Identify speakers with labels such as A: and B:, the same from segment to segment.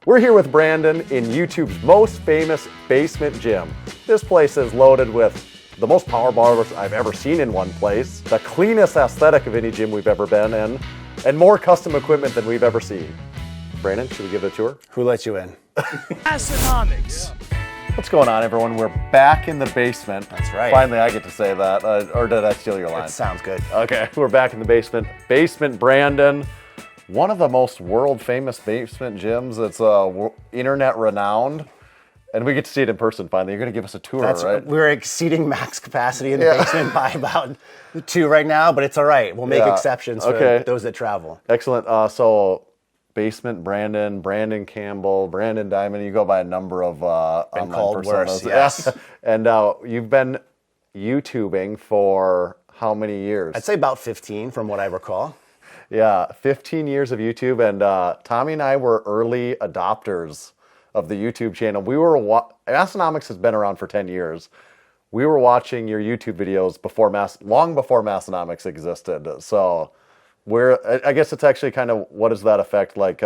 A: We're here with Brandon in YouTube's most famous basement gym. This place is loaded with the most power bars I've ever seen in one place, the cleanest aesthetic of any gym we've ever been in, and more custom equipment than we've ever seen. Brandon, should we give it a tour?
B: Who let you in?
C: Massenomics.
A: What's going on, everyone? We're back in the basement.
B: That's right.
A: Finally, I get to say that. Or did I steal your line?
B: That sounds good.
A: Okay, we're back in the basement. Basement Brandon, one of the most world famous basement gyms. It's internet renowned. And we get to see it in person finally. You're going to give us a tour, right?
B: We're exceeding max capacity in the basement by about 2 right now, but it's all right. We'll make exceptions for those that travel.
A: Excellent. So Basement Brandon, Brandon Campbell, Brandon Diamond. You go by a number of online
B: called
A: personas.
B: worse, yes.
A: And you've been YouTubing for how many years?
B: I'd say about 15 from what I recall.
A: Yeah, 15 years of YouTube. And Tommy and I were early adopters of the YouTube channel. Massenomics has been around for 10 years. We were watching your YouTube videos long before Massenomics existed. So I guess it's actually kind of, what does that affect? Like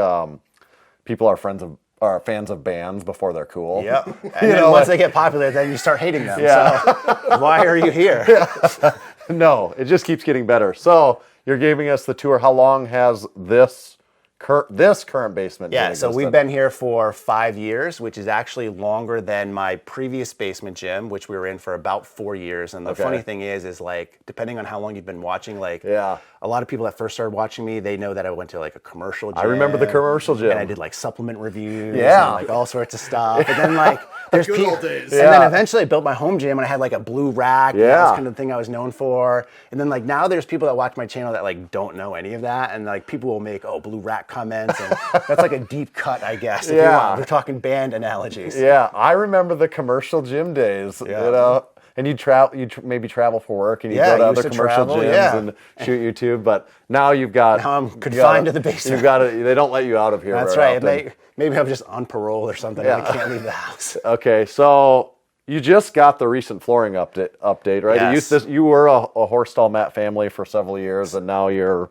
A: people are fans of bands before they're cool.
B: Yep. And then once they get popular, then you start hating them. Yeah. So why are you here?
A: Yeah. No, it just keeps getting better. So you're giving us the tour. How long has this current basement gym
B: so we've been here for 5 years, which is actually longer than my previous basement gym, which we were in for about 4 years. And the funny thing is like, depending on how long you've been watching, like a lot of people that first started watching me, they know that I went to like a commercial gym.
A: I remember the commercial gym.
B: And I did like supplement reviews and like all sorts of stuff. And then like, there's
C: Good old days.
B: And then eventually I built my home gym and I had like a blue rack.
A: Yeah.
B: And that was kind of the thing I was known for. And then like now there's people that watch my channel that like don't know any of that. And like people will make, blue rack comments. And that's like a deep cut, I guess. If you want. We're talking band analogies.
A: Yeah, I remember the commercial gym days.
B: Yeah.
A: You know, and you'd maybe travel for work and you go to other commercial gyms and shoot YouTube. But now you've got.
B: Now I'm confined to the basement.
A: They don't let you out of here.
B: That's
A: right.
B: Maybe I'm just on parole or something. And I can't leave the house.
A: Okay, so you just got the recent flooring update, right?
B: Yes.
A: You were a horse stall mat family for several years, and now you're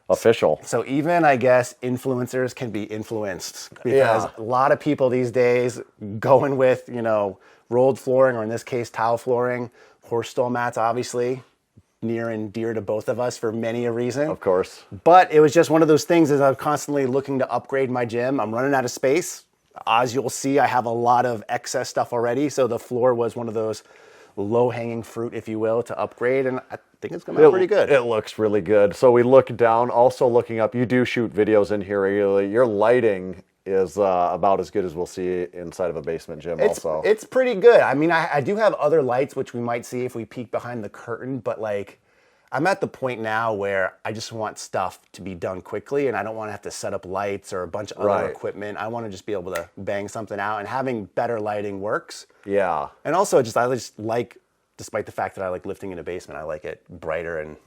A: official.
B: So even, I guess, influencers can be influenced because a lot of people these days going with, rolled flooring, or in this case, tile flooring, horse stall mats, obviously, near and dear to both of us for many a reason.
A: Of course.
B: But it was just one of those things as I'm constantly looking to upgrade my gym. I'm running out of space. As you'll see, I have a lot of excess stuff already. So the floor was one of those low-hanging fruit, if you will, to upgrade. And I think it's coming out pretty good.
A: It looks really good. So we look down, also looking up. You do shoot videos in here regularly. Your lighting is about as good as we'll see inside of a basement gym also.
B: It's pretty good. I mean, I do have other lights, which we might see if we peek behind the curtain. But like, I'm at the point now where I just want stuff to be done quickly, and I don't want to have to set up lights or a bunch of other equipment. I want to just be able to bang something out, and having better lighting works. Yeah. And also, I just like, despite the fact that I like lifting in a basement, I like it brighter and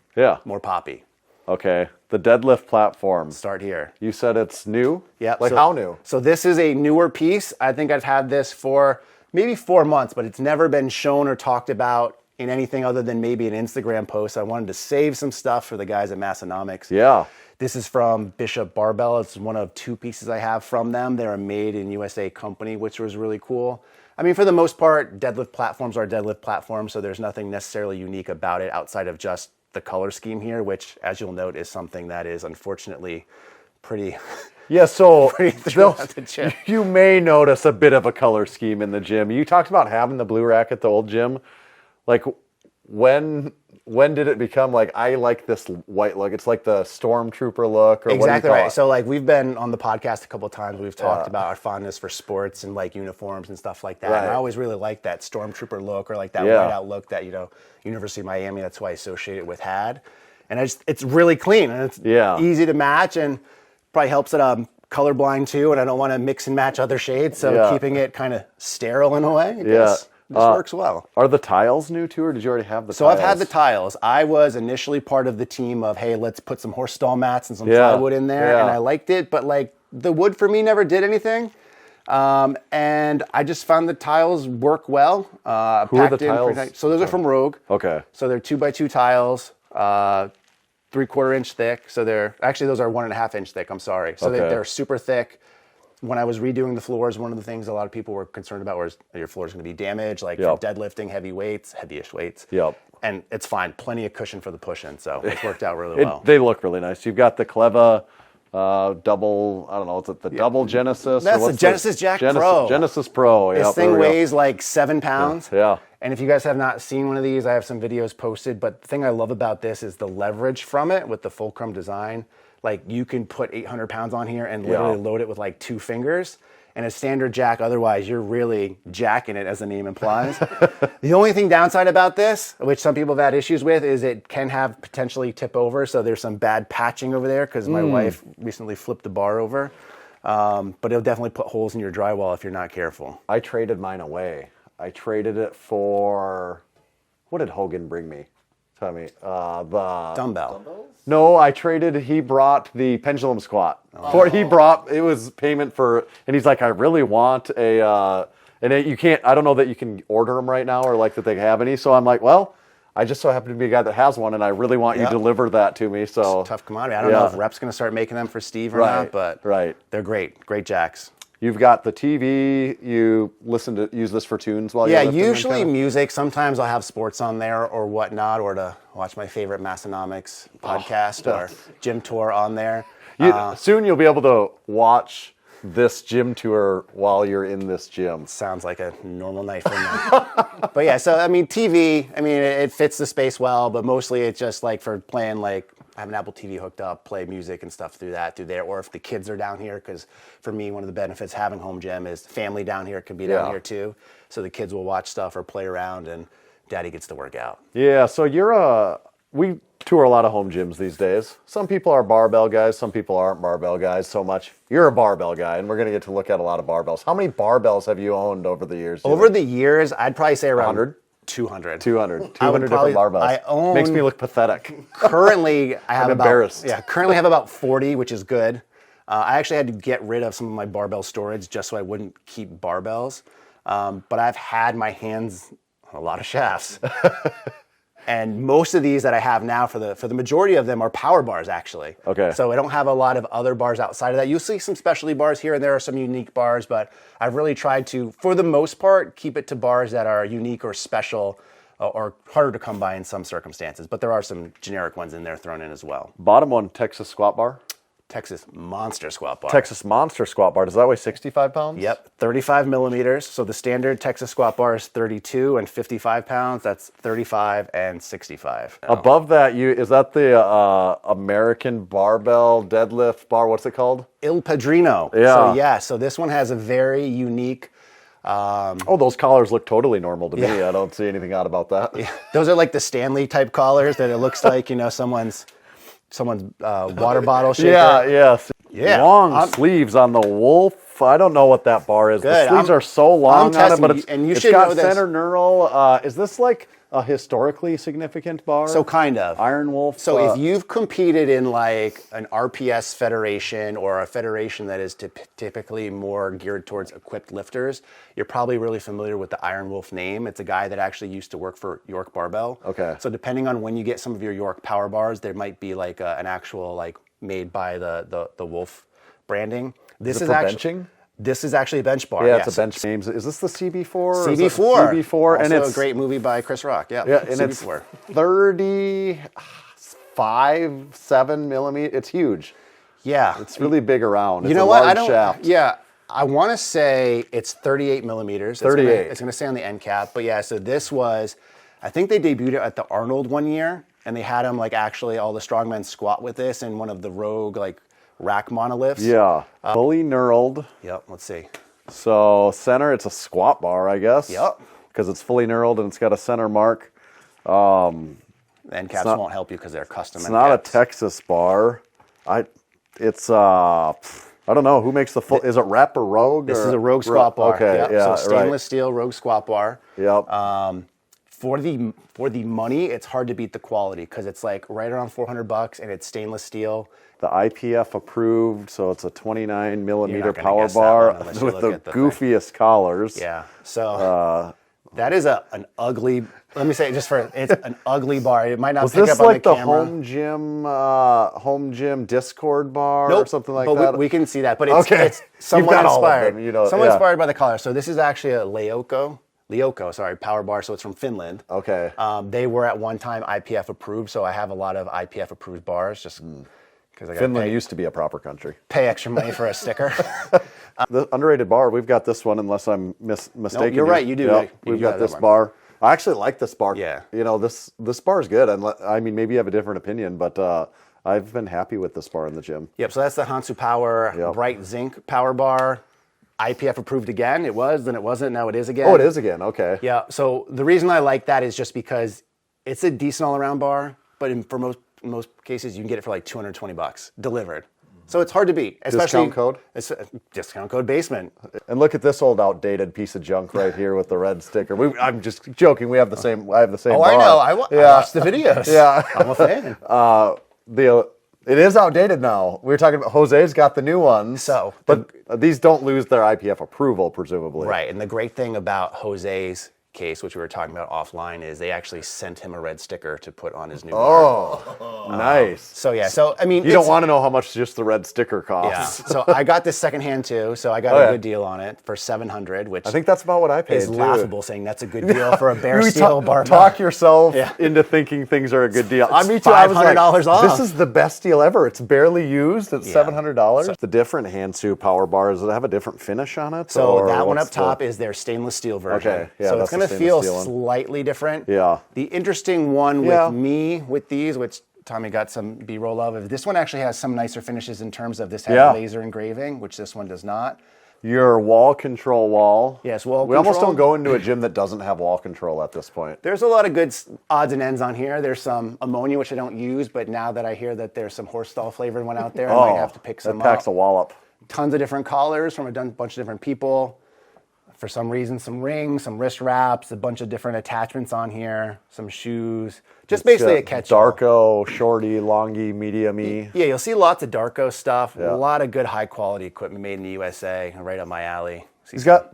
B: more poppy.
A: Okay. The deadlift platform.
B: Start here.
A: You said it's new?
B: Yeah.
A: Like how new?
B: So this is a newer piece. I think I've had this for maybe 4 months, but it's never been shown or talked about in anything other than maybe an Instagram post. I wanted to save some stuff for the guys at Massenomics.
A: Yeah.
B: This is from Bishop Barbell. It's one of 2 pieces I have from them. They're a made in USA company, which was really cool. I mean, for the most part, deadlift platforms are deadlift platforms, so there's nothing necessarily unique about it outside of just the color scheme here, which, as you'll note, is something that is unfortunately pretty...
A: Yeah, so
B: pretty
A: you may notice a bit of a color scheme in the gym. You talked about having the blue rack at the old gym. Like, when did it become like, I like this white look? It's like the stormtrooper look, or
B: exactly
A: what do you call
B: right.
A: it?
B: So like, we've been on the podcast a couple of times. We've talked about our fondness for sports and like uniforms and stuff like that.
A: Right.
B: And I always really like that stormtrooper look, or like that whiteout look that University of Miami. That's why I associate it with had. And it's really clean and it's easy to match, and probably helps that I'm colorblind too, and I don't want to mix and match other shades. So keeping it kind of sterile in a way. I guess. This works well.
A: Are the tiles new too, or did you already have the tiles?
B: So I've had the tiles. I was initially part of the team of, hey, let's put some horse stall mats and some plywood in there, and I liked it, but like the wood for me never did anything. And I just found the tiles work well.
A: Who are the tiles?
B: So those are from Rogue.
A: Okay.
B: So they're 2x2 tiles, 3/4 inch thick. So those are 1.5 inch thick. I'm sorry. So they're super thick. when I was redoing the floors, one of the things a lot of people were concerned about was your floor's going to be damaged, like
A: Yep.
B: for deadlifting heavy weights, heavyish weights.
A: Yep.
B: And it's fine. Plenty of cushion for the push-in, so it's worked out really well.
A: They look really nice. You've got the Cleva double, I don't know, is it the double Genesis?
B: That's the Genesis Jack Pro.
A: Genesis Pro.
B: This
A: Yep,
B: thing
A: there we go.
B: weighs like 7 pounds.
A: Yeah.
B: And if you guys have not seen one of these, I have some videos posted. But the thing I love about this is the leverage from it with the fulcrum design. Like you can put 800 pounds on here and literally load it with like 2 fingers. And a standard jack, otherwise you're really jacking it, as the name implies. The only thing downside about this, which some people have had issues with, is it can have potentially tip over. So there's some bad patching over there because my wife recently flipped the bar over. But it'll definitely put holes in your drywall if you're not careful.
A: I traded mine away. I traded it for, what did Hogan bring me? Tell me. The
B: Dumbbell.
A: No, he brought the pendulum squat. It was payment for, and he's like, I really want you can't, I don't know that you can order them right now or like that they have any. So I'm like, well, I just so happen to be a guy that has one and I really want you to deliver that to me. So
B: Tough commodity. I don't know if Rep's going to start making them for Steve or not, but they're great. Great jacks.
A: You've got the TV. You use this for tunes while you're lifting?
B: Usually music. Sometimes I'll have sports on there or whatnot, or to watch my favorite Massenomics podcast or gym tour on there.
A: Soon you'll be able to watch this gym tour while you're in this gym.
B: Sounds like a normal night for me. But yeah, so I mean, TV. I mean, it fits the space well, but mostly it's just like for playing like. I have an Apple TV hooked up, play music and stuff through there. Or if the kids are down here, because for me, one of the benefits having home gym is family down here can be down here too. So the kids will watch stuff or play around and daddy gets to work out.
A: Yeah, so we tour a lot of home gyms these days. Some people are barbell guys, some people aren't barbell guys so much. You're a barbell guy, and we're going to get to look at a lot of barbells. How many barbells have you owned over the years?
B: Over the years, I'd probably say around
A: 100?
B: 200.
A: 200 different barbells. Makes me look pathetic.
B: Currently, I have
A: embarrassed.
B: Currently have about 40, which is good. I actually had to get rid of some of my barbell storage just so I wouldn't keep barbells. But I've had my hands on a lot of shafts. And most of these that I have now, for the majority of them, are power bars, actually.
A: Okay.
B: So I don't have a lot of other bars outside of that. You'll see some specialty bars here and there are some unique bars, but I've really tried to, for the most part, keep it to bars that are unique or special or harder to come by in some circumstances. But there are some generic ones in there thrown in as well.
A: Bottom one, Texas squat bar.
B: Texas Monster Squat Bar.
A: Texas Monster Squat Bar. Does that weigh 65 pounds?
B: Yep, 35 millimeters. So the standard Texas Squat Bar is 32 and 55 pounds. That's 35 and 65.
A: Above that, is that the American Barbell Deadlift Bar? What's it called?
B: Il Padrino.
A: Yeah.
B: So this one has a very unique...
A: those collars look totally normal to me. I don't see anything odd about that.
B: Yeah. Those are like the Stanley type collars that it looks like, someone's water bottle shaker. Yeah.
A: Long sleeves on the Wolf. I don't know what that bar is.
B: Good.
A: The sleeves are so long on it, but it's got
B: know
A: center knurl. Is this like a historically significant bar?
B: So kind of.
A: Iron Wolf.
B: So if you've competed in like an RPS federation or a federation that is typically more geared towards equipped lifters, you're probably really familiar with the Iron Wolf name. It's a guy that actually used to work for York Barbell.
A: Okay.
B: So depending on when you get some of your York power bars, there might be like an actual like made by the Wolf branding.
A: This is actually benching?
B: This is actually a bench bar.
A: Yeah, it's a bench name. Is this the CB4?
B: CB4.
A: CB4.
B: Also
A: and it's
B: a great movie by Chris Rock. Yeah,
A: and
B: CB4.
A: It's 35.7 millimeters. It's huge.
B: Yeah.
A: It's really big around. It's
B: you know
A: a
B: what?
A: large shaft.
B: Yeah. I want to say it's 38 millimeters.
A: 38.
B: It's going to say on the end cap. But yeah, so this was, I think they debuted it at the Arnold one year, and they had them like actually all the strongmen squat with this in one of the Rogue like rack monoliths.
A: Yeah. Fully knurled.
B: Yep. Let's see.
A: So center, it's a squat bar, I guess.
B: Yep.
A: Because it's fully knurled and it's got a center mark.
B: The end caps won't help you because they're custom.
A: It's not a Texas bar. I don't know who makes the full. Is it Rep or Rogue?
B: This is a Rogue squat bar.
A: Okay.
B: Yep.
A: Yeah.
B: So stainless steel Rogue squat bar.
A: Yep.
B: For the money, it's hard to beat the quality because it's like right around $400 and it's stainless steel.
A: The IPF approved, so it's a 29 millimeter
B: You're not gonna
A: power
B: guess that
A: bar
B: one unless you
A: with
B: look
A: the
B: at the
A: goofiest collars.
B: Yeah. So That is an ugly. Let me say it just for it's an ugly bar. It might not
A: Was
B: pick
A: this
B: up
A: like
B: on
A: the
B: camera.
A: home gym Discord bar
B: Nope,
A: or something like
B: but
A: that?
B: We can see that, but it's,
A: Okay.
B: it's somewhat
A: You've got all of
B: inspired.
A: them, you know,
B: somewhat
A: yeah.
B: inspired by the color. So this is actually a Lyoko, power bar. So it's from Finland.
A: Okay.
B: They were at one time IPF approved, so I have a lot of IPF approved bars just because I got
A: Finland used to be a proper country.
B: pay extra money for a sticker.
A: The underrated bar, we've got this one, unless I'm mistaken.
B: you're right, you do.
A: Yep,
B: You
A: we've
B: do
A: got
B: have
A: this
B: that
A: bar. I actually like this bar.
B: Yeah.
A: You know, this bar is good. I mean, maybe you have a different opinion, but I've been happy with this bar in the gym.
B: Yep. So that's the Hansu Power
A: Yep.
B: Bright Zinc Power Bar. IPF approved again. It was, then it wasn't. Now it is again.
A: Oh, it is again. Okay.
B: Yeah. So the reason I like that is just because it's a decent all-around bar, but for most cases you can get it for like $220 delivered. So it's hard to beat. Especially,
A: Discount code?
B: It's discount code basement.
A: And look at this old outdated piece of junk right here with the red sticker. I'm just joking. I have the same. I
B: Oh,
A: bar.
B: I know. I watched the videos.
A: Yeah.
B: I'm a fan.
A: It is outdated now. We were talking about Jose's got the new ones.
B: So,
A: but these don't lose their IPF approval, presumably.
B: Right. And the great thing about Jose's case, which we were talking about offline, is they actually sent him a red sticker to put on his new bar.
A: Oh, nice.
B: So yeah. So I mean,
A: You don't want to know how much just the red sticker
B: Yeah.
A: costs.
B: So I got this secondhand too. So I got
A: Oh,
B: a
A: yeah.
B: good deal on it for $700, which
A: I think that's about what I paid
B: is
A: too.
B: laughable saying that's a good deal for a bare
A: You
B: steel barbell.
A: Talk yourself
B: Yeah.
A: into thinking things are a good deal.
B: It's
A: Me too. I was like,
B: $500 off.
A: this is the best deal ever. It's barely used. It's $700. The different Hansu power bars, does it have a different finish on it?
B: So
A: or
B: that one up
A: what's
B: top is their stainless steel version.
A: Okay, yeah,
B: so
A: that's
B: it's going
A: the
B: to feel
A: stainless steel one.
B: slightly different.
A: Yeah.
B: The interesting one
A: Yeah.
B: with me with these, which Tommy got some B-roll of, is this one actually has some nicer finishes in terms of this has
A: Yeah.
B: laser engraving, which this one does not.
A: Your wall control wall.
B: Yes, wall
A: We almost
B: control.
A: don't go into a gym that doesn't have wall control at this point.
B: There's a lot of good odds and ends on here. There's some ammonia, which I don't use, but now that I hear that there's some horse stall flavored one out there, I might have to pick some
A: that packs
B: up.
A: a wallop.
B: Tons of different collars from a bunch of different people. For some reason, some rings, some wrist wraps, a bunch of different attachments on here, some shoes. Just basically a catch-all.
A: Darko, shorty, longy, medium-y.
B: Yeah, you'll see lots of Darko stuff.
A: Yeah.
B: A lot of good high-quality equipment made in the USA, right up my alley.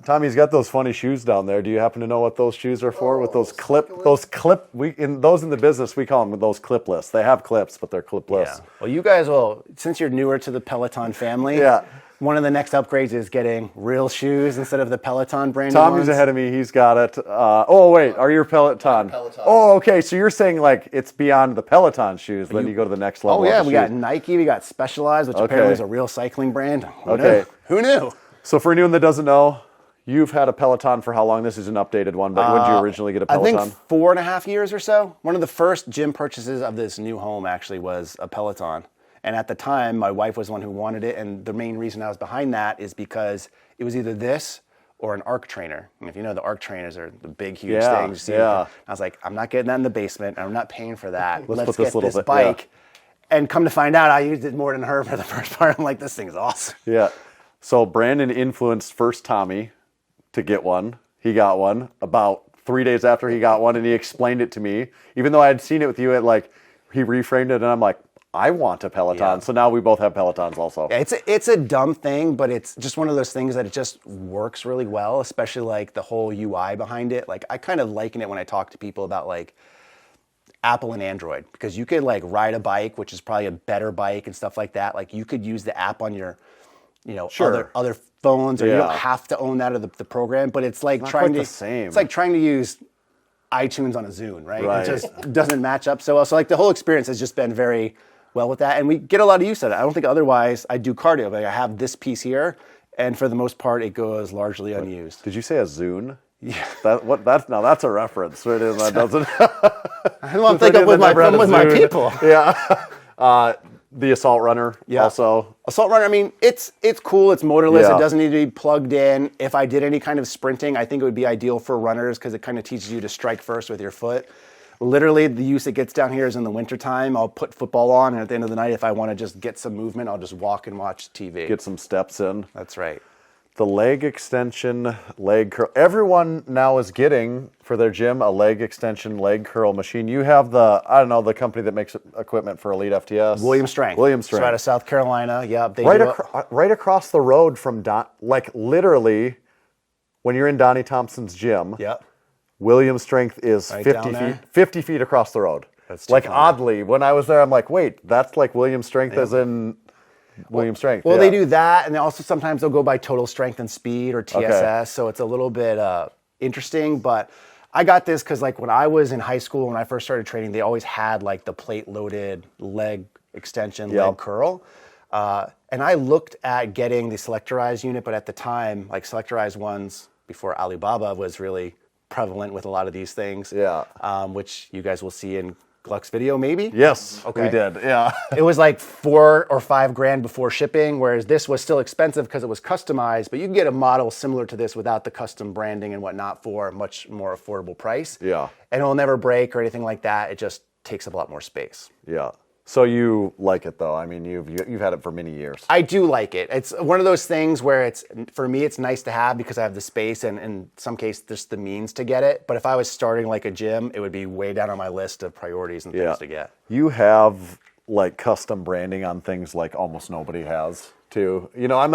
A: Tommy's got those funny shoes down there. Do you happen to know what those shoes are for? With those those in the business, we call them those clipless. They have clips, but they're clipless.
B: Yeah. Well, you guys will, since you're newer to the Peloton family,
A: Yeah.
B: one of the next upgrades is getting real shoes instead of the Peloton branded
A: Tommy's
B: ones.
A: ahead of me. He's got it. Oh, wait. Are you Peloton?
D: Peloton.
A: Oh, okay. So you're saying like it's beyond the Peloton shoes. Then you go to the next level.
B: Oh, yeah,
A: of the
B: we got
A: shoes.
B: Nike, we got Specialized, which apparently is a real cycling brand.
A: Okay.
B: Who knew?
A: So for anyone that doesn't know, you've had a Peloton for how long? This is an updated one, but when did you originally get a Peloton?
B: I think 4.5 years or so. One of the first gym purchases of this new home actually was a Peloton. And at the time, my wife was the one who wanted it. And the main reason I was behind that is because it was either this or an arc trainer. And if you know, the arc trainers are the big, huge
A: Yeah,
B: things. See,
A: yeah.
B: I was like, I'm not getting that in the basement. And I'm not paying for that.
A: Let's
B: Let's
A: put this
B: get
A: little
B: this
A: bit-
B: bike. And come to find out, I used it more than her for the first part. I'm like, this thing's awesome.
A: Yeah. So Brandon influenced first Tommy to get one. He got one about 3 days after he got one, and he explained it to me. Even though I had seen it with you, he reframed it, and I'm like, I want a Peloton.
B: Yeah.
A: So now we both have Pelotons also.
B: Yeah, it's a dumb thing, but it's just one of those things that it just works really well, especially like the whole UI behind it. Like I kind of liken it when I talk to people about like Apple and Android, because you could like ride a bike, which is probably a better bike and stuff like that. Like you could use the app on your,
A: Sure.
B: other phones, or you
A: Yeah.
B: don't have to own that or the program, but it's like
A: not
B: trying
A: quite
B: to
A: the same.
B: It's like trying to use iTunes on a Zune, right?
A: Right.
B: It just doesn't match up so well. So like the whole experience has just been very well with that, and we get a lot of use out of it. I don't think otherwise I do cardio, but I have this piece here, and for the most part it goes largely unused.
A: Did you say a Zune?
B: Yeah.
A: That's a reference. Right in, that doesn't.
B: I want to think of with my people.
A: Yeah. The Assault Runner also.
B: Assault Runner, I mean, it's cool. It's motorless.
A: Yeah.
B: It doesn't need to be plugged in. If I did any kind of sprinting, I think it would be ideal for runners because it kind of teaches you to strike first with your foot. Literally, the use it gets down here is in the wintertime. I'll put football on, and at the end of the night, if I want to just get some movement, I'll just walk and watch TV.
A: Get some steps in.
B: That's right.
A: The leg extension, leg curl. Everyone now is getting, for their gym, a leg extension, leg curl machine. You have the company that makes equipment for EliteFTS.
B: William Strength. So out of South Carolina. Yeah. They
A: Right across the road from literally, when you're in Donnie Thompson's gym,
B: Yep.
A: Williams Strength is
B: Right
A: 50
B: down there?
A: feet, 50 feet across the road.
B: That's too
A: like
B: funny.
A: oddly, when I was there, I'm like, wait, that's like Williams Strength as in Williams Strength.
B: Well,
A: yeah.
B: they do that, and they also sometimes they'll go by total strength and speed or TSS, so it's a little bit interesting. But I got this because like when I was in high school, when I first started training, they always had like the plate-loaded leg extension, leg curl. And I looked at getting the Selectorized unit, but at the time, like Selectorized ones before Alibaba was really prevalent with a lot of these things.
A: Yeah.
B: Which you guys will see in Gluck's video, maybe?
A: Yes,
B: Okay.
A: we did. Yeah.
B: It was like $4 or $5 grand before shipping, whereas this was still expensive because it was customized, but you can get a model similar to this without the custom branding and whatnot for a much more affordable price.
A: Yeah.
B: And it'll never break or anything like that. It just takes up a lot more space.
A: Yeah. So you like it though? I mean, you've had it for many years.
B: I do like it. It's one of those things where for me, it's nice to have because I have the space and in some cases, just the means to get it. But if I was starting like a gym, it would be way down on my list of priorities and things to get.
A: You have like custom branding on things like almost nobody has too. You know, I'm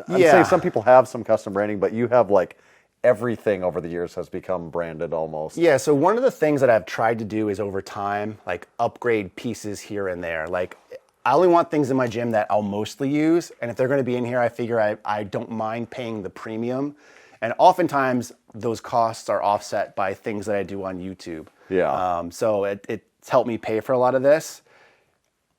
A: saying some people have some custom branding, but you have like everything over the years has become branded almost.
B: Yeah, so one of the things that I've tried to do is over time, like upgrade pieces here and there. Like I only want things in my gym that I'll mostly use. And if they're gonna be in here, I figure I don't mind paying the premium. And oftentimes those costs are offset by things that I do on YouTube.
A: Yeah.
B: So it's helped me pay for a lot of this.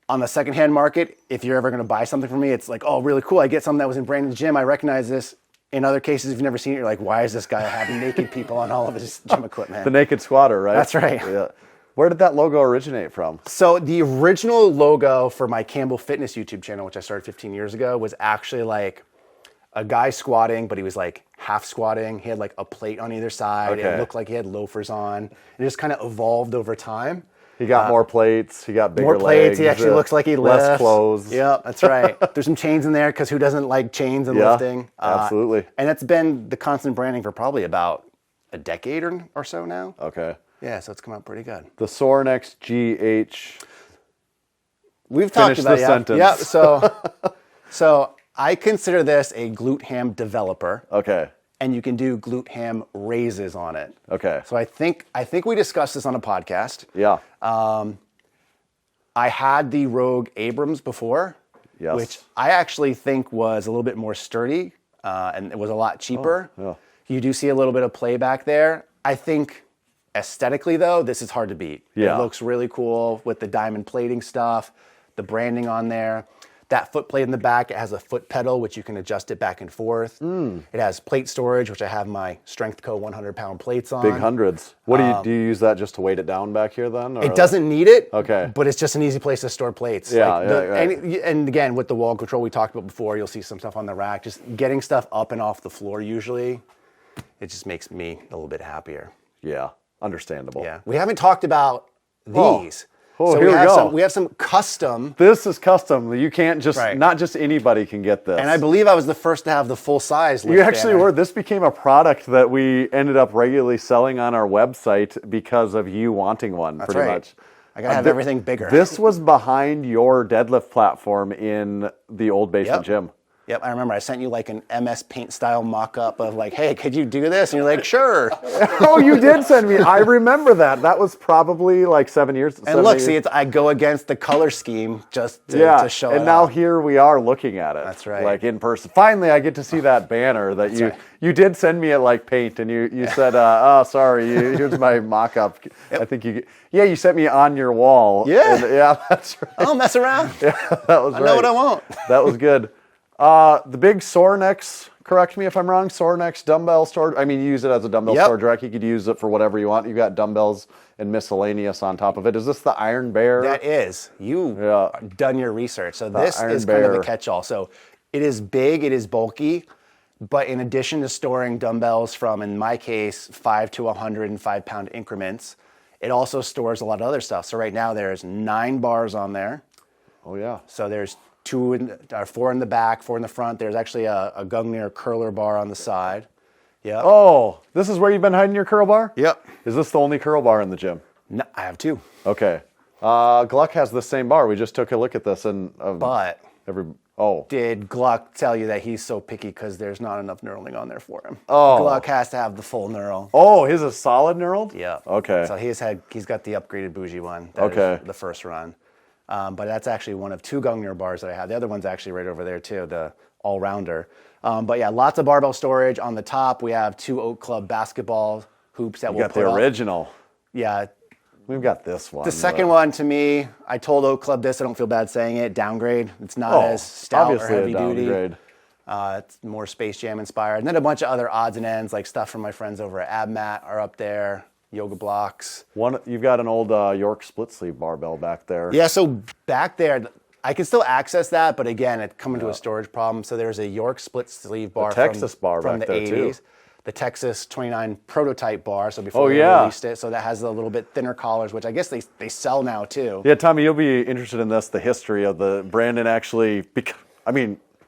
B: On the secondhand market, if you're ever gonna buy something from me, it's like, oh, really cool. I get something that was in branded gym. I recognize this. In other cases, if you've never seen it, you're like, why is this guy having naked people on all of his gym equipment?
A: The naked squatter, right?
B: That's right.
A: Yeah. Where did that logo originate from?
B: So the original logo for my Campbell Fitness YouTube channel, which I started 15 years ago, was actually like a guy squatting, but he was like half squatting. He had like a plate on either side.
A: Okay.
B: It looked like he had loafers on. It just kind of evolved over time.
A: He got more plates. He got bigger
B: More plates.
A: legs.
B: He actually looks like he lifts.
A: Less clothes.
B: Yep, that's right. There's some chains in there because who doesn't like chains and lifting?
A: Absolutely.
B: And it's been the constant branding for probably about a decade or so now.
A: Okay.
B: Yeah, so it's come out pretty good.
A: The Sornex GH.
B: We've talked
A: Finish
B: about
A: the
B: it.
A: sentence.
B: Yeah. So I consider this a glute ham developer.
A: Okay.
B: And you can do glute ham raises on it.
A: Okay.
B: So I think we discussed this on a podcast.
A: Yeah.
B: I had the Rogue Abrams before,
A: Yes.
B: which I actually think was a little bit more sturdy and it was a lot cheaper.
A: Oh, yeah.
B: You do see a little bit of playback there. I think aesthetically, though, this is hard to beat.
A: Yeah.
B: It looks really cool with the diamond plating stuff, the branding on there. That foot plate in the back, it has a foot pedal, which you can adjust it back and forth. It has plate storage, which I have my Strength Co. 100-pound plates on.
A: Big hundreds. What do you use that just to weight it down back here then? Or
B: It doesn't need it,
A: Okay.
B: but it's just an easy place to store plates.
A: Yeah, right.
B: And again, with the wall control we talked about before, you'll see some stuff on the rack. Just getting stuff up and off the floor usually, it just makes me a little bit happier.
A: Yeah. Understandable.
B: Yeah. We haven't talked about
A: Oh.
B: these.
A: Oh,
B: so
A: here we go.
B: we have some custom.
A: This is custom. You can't just,
B: Right.
A: not just anybody can get this.
B: And I believe I was the first to have the full size.
A: You actually were. This became a product that we ended up regularly selling on our website because of you wanting one,
B: That's
A: pretty
B: right.
A: much.
B: I gotta have everything bigger.
A: This was behind your deadlift platform in the old basement gym.
B: Yep, I remember I sent you like an MS Paint style mock-up of like, hey, could you do this? And you're like, sure.
A: Oh, you did send me. I remember that. That was probably like 7 years.
B: And look, see, I go against the color scheme just to show it
A: and now
B: off.
A: here we are looking at it.
B: That's right.
A: Like in person. Finally, I get to see that banner that you did send me at like Paint, and you said, "Oh, sorry, here's my mock-up." Yep. I think you sent me on your wall.
B: Yeah,
A: yeah, that's right.
B: I don't mess around.
A: Yeah, that was right.
B: I know what I want.
A: That was good. The big Sornex, correct me if I'm wrong, Sornex dumbbell storage. I mean, you use it as a dumbbell storage rack. You could use it for whatever you want. You've got dumbbells and miscellaneous on top of it. Is this the Iron Bear?
B: That is. You've done your research. So this
A: Iron
B: is kind of
A: Bear.
B: the catch-all. So it is big, it is bulky, but in addition to storing dumbbells from, in my case, 5 to 105 pound increments, it also stores a lot of other stuff. So right now there's 9 bars on there.
A: Oh, yeah.
B: So there's 4 in the back, 4 in the front. There's actually a Gungnir curler bar on the side. Yeah.
A: Oh, this is where you've been hiding your curl bar?
B: Yep.
A: Is this the only curl bar in the gym?
B: No, I have 2.
A: Okay. Gluck has the same bar. We just took a look at this, and
B: But did Gluck tell you that he's so picky because there's not enough knurling on there for him?
A: Oh.
B: Gluck has to have the full knurl.
A: Oh, his is solid knurled?
B: Yeah.
A: Okay.
B: So he's got the upgraded bougie one. That
A: Okay.
B: is the first run. But that's actually one of 2 Gungnir bars that I have. The other one's actually right over there too, the all-rounder. But yeah, lots of barbell storage. On the top, we have 2 Oak Club basketball hoops that
A: You
B: we'll
A: got
B: put
A: the
B: up.
A: original.
B: Yeah.
A: We've got this one.
B: The second one, to me, I told Oak Club this. I don't feel bad saying it. Downgrade. It's not as stout or
A: obviously
B: heavy
A: a
B: duty.
A: downgrade.
B: It's more Space Jam inspired. And then a bunch of other odds and ends, like stuff from my friends over at AbMat are up there. Yoga blocks.
A: You've got an old York split sleeve barbell back there.
B: Yeah, so back there, I can still access that, but again, it come into a storage problem. So there's a York split sleeve bar
A: Texas bar
B: from
A: back
B: the
A: there,
B: 80s.
A: too.
B: The Texas 29 prototype bar, so before they
A: yeah.
B: released it. So that has a little bit thinner collars, which I guess they sell now too.
A: Yeah, Tommy, you'll be interested in this, the history of Brandon actually,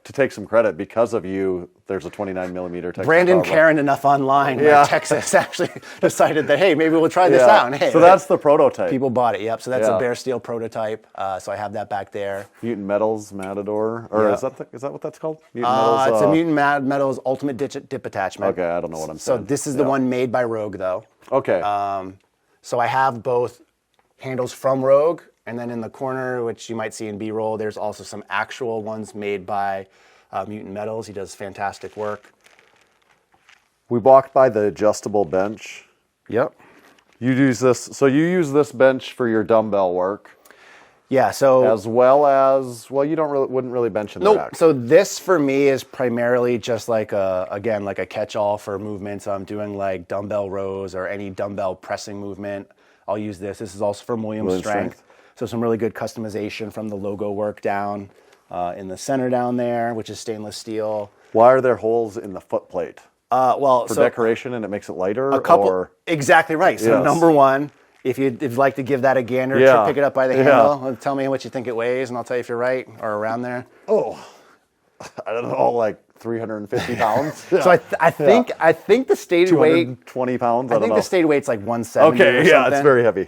A: to take some credit, because of you, there's a 29 millimeter Texas
B: Brandon
A: barbell.
B: caring enough online where Texas actually decided that, hey, maybe we'll try this out. And hey,
A: so that's the prototype.
B: people bought it. Yep. So that's
A: Yeah.
B: a bare steel prototype. So I have that back there.
A: Mutant Metals Matador, or
B: Yeah.
A: is that what that's called? Mutant Metals,
B: It's a Mutant Metals Ultimate dip attachment.
A: Okay, I don't know what I'm
B: So
A: saying.
B: this is the one made by Rogue, though.
A: Okay.
B: So I have both handles from Rogue, and then in the corner, which you might see in B-roll, there's also some actual ones made by Mutant Metals. He does fantastic work.
A: We walked by the adjustable bench.
B: Yep.
A: You use this bench for your dumbbell work,
B: Yeah. So
A: as well as, well, wouldn't really bench in the
B: nope.
A: rack.
B: So this for me is primarily just like a catch-all for movements. I'm doing like dumbbell rows or any dumbbell pressing movement. I'll use this. This is also from Williams Strength. So some really good customization from the logo work down in the center down there, which is stainless steel.
A: Why are there holes in the foot plate?
B: For
A: Decoration, and it makes it lighter?
B: a couple.
A: Or?
B: Exactly right. So
A: Yes.
B: number one, if you'd like to give that a gander,
A: Yeah.
B: pick it up by the
A: Yeah.
B: handle. Tell me what you think it weighs, and I'll tell you if you're right or around there.
A: Oh, I don't know, like 350 pounds?
B: So I think the stated weight.
A: 220 pounds?
B: I
A: don't
B: think
A: know.
B: the stated weight's like 170.
A: Okay,
B: or
A: yeah,
B: something.
A: it's very heavy.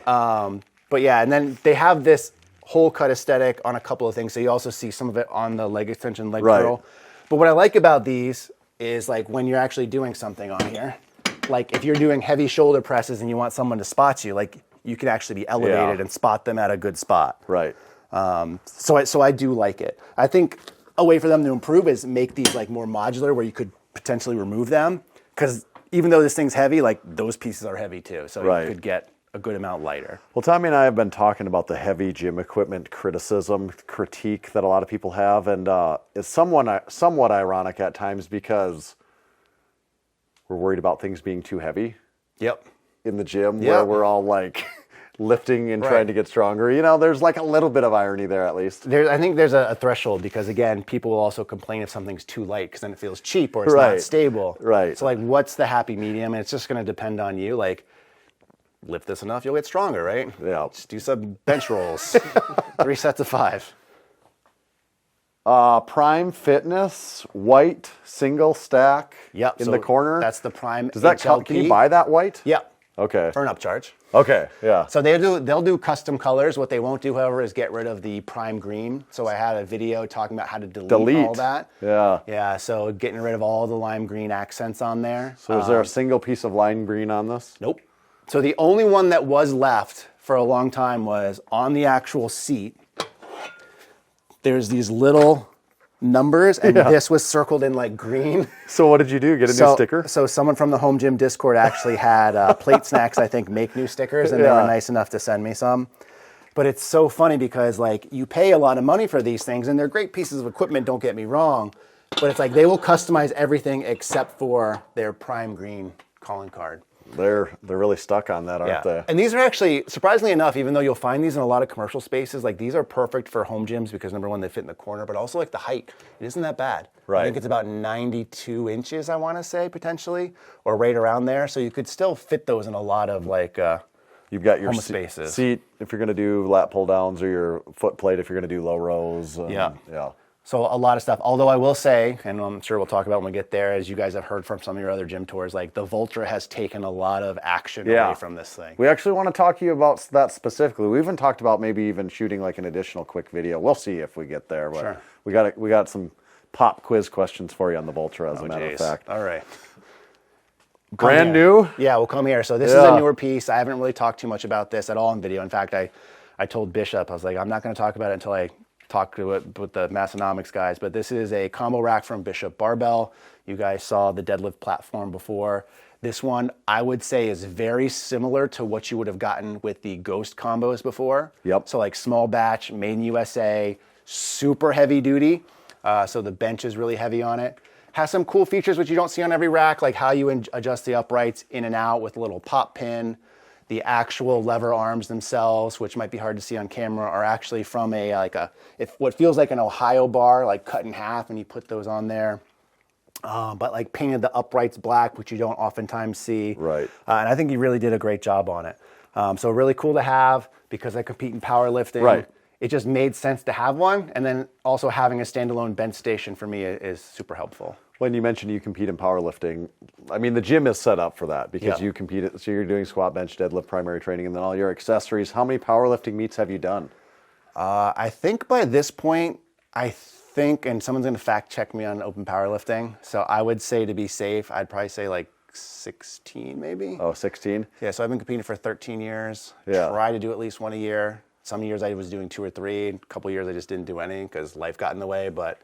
B: But yeah, and then they have this hole cut aesthetic on a couple of things. So you also see some of it on the leg extension, leg
A: Right.
B: curl. But what I like about these is like when you're actually doing something on here, like if you're doing heavy shoulder presses and you want someone to spot you, like you can actually be elevated
A: Yeah.
B: and spot them at a good spot.
A: Right.
B: So I do like it. I think a way for them to improve is make these like more modular where you could potentially remove them. Because even though this thing's heavy, like those pieces are heavy too. So
A: Right.
B: you could get a good amount lighter.
A: Well, Tommy and I have been talking about the heavy gym equipment critique that a lot of people have, and it's somewhat ironic at times because we're worried about things being too heavy
B: Yep.
A: in the gym,
B: Yeah.
A: where we're all like lifting and
B: Right.
A: trying to get stronger. You know, there's like a little bit of irony there at least.
B: I think there's a threshold because, again, people will also complain if something's too light because then it feels cheap or it's
A: Right.
B: not stable.
A: Right.
B: So, like, what's the happy medium? And it's just going to depend on you. Like, lift this enough, you'll get stronger, right?
A: Yeah.
B: Just do some bench rolls. 3 sets of 5.
A: Prime Fitness, white, single stack
B: Yep.
A: in
B: so
A: the corner.
B: That's the Prime
A: Does that count? Can you buy that white?
B: Yep.
A: Okay.
B: For an upcharge.
A: Okay, yeah.
B: So they'll do custom colors. What they won't do, however, is get rid of the prime green. So I had a video talking about how to delete all that.
A: Yeah.
B: Yeah, so getting rid of all the lime green accents on there.
A: So is there a single piece of lime green on this?
B: Nope. So the only one that was left for a long time was on the actual seat. There's these little numbers, and
A: Yeah.
B: this was circled in like green.
A: So what did you do? Get a new sticker?
B: So someone from the Home Gym Discord actually had Plate Snacks, I think, make new stickers, and they
A: Yeah.
B: were nice enough to send me some. But it's so funny because like you pay a lot of money for these things, and they're great pieces of equipment, don't get me wrong. But it's like they will customize everything except for their prime green calling card.
A: They're really stuck on that, aren't they?
B: And these are actually, surprisingly enough, even though you'll find these in a lot of commercial spaces, like these are perfect for home gyms because number one, they fit in the corner, but also like the height, it isn't that bad.
A: Right.
B: I think it's about 92 inches, I want to say, potentially, or right around there. So you could still fit those in a lot of like
A: You've got your
B: home spaces.
A: seat if you're going to do lat pull downs, or your foot plate if you're going to do low rows.
B: Yeah.
A: Yeah.
B: So a lot of stuff. Although I will say, and I'm sure we'll talk about when we get there, as you guys have heard from some of your other gym tours, like the Voltra has taken a lot of action away from this thing.
A: We actually want to talk to you about that specifically. We even talked about maybe even shooting like an additional quick video. We'll see if we get there. But
B: Sure.
A: we got some pop quiz questions for you on the Voltra, as a matter of fact.
B: All right.
A: Brand new?
B: Yeah, we'll come here. So this is a newer piece. I haven't really talked too much about this at all in video. In fact, I told Bishop, I was like, I'm not going to talk about it until I talk to it with the Massenomics guys. But this is a combo rack from Bishop Barbell. You guys saw the deadlift platform before. This one, I would say, is very similar to what you would have gotten with the Ghost combos before.
A: Yep.
B: So like small batch, made in USA, super heavy duty. So the bench is really heavy on it. Has some cool features which you don't see on every rack, like how you adjust the uprights in and out with a little pop pin. The actual lever arms themselves, which might be hard to see on camera, are actually from what feels like an Ohio bar, like cut in half, and you put those on there. But like painted the uprights black, which you don't oftentimes see.
A: Right.
B: And I think you really did a great job on it. So really cool to have because I compete in powerlifting.
A: Right.
B: It just made sense to have one, and then also having a standalone bench station for me is super helpful.
A: When you mentioned you compete in powerlifting, I mean, the gym is set up for that because you compete. So you're doing squat, bench, deadlift, primary training, and then all your accessories. How many powerlifting meets have you done?
B: I think by this point, and someone's going to fact check me on open powerlifting. So I would say to be safe, I'd probably say like 16 maybe.
A: Oh, 16?
B: Yeah, so I've been competing for 13 years.
A: Yeah.
B: Try to do at least one a year. Some years I was doing 2 or 3. A couple years I just didn't do any because life got in the way. But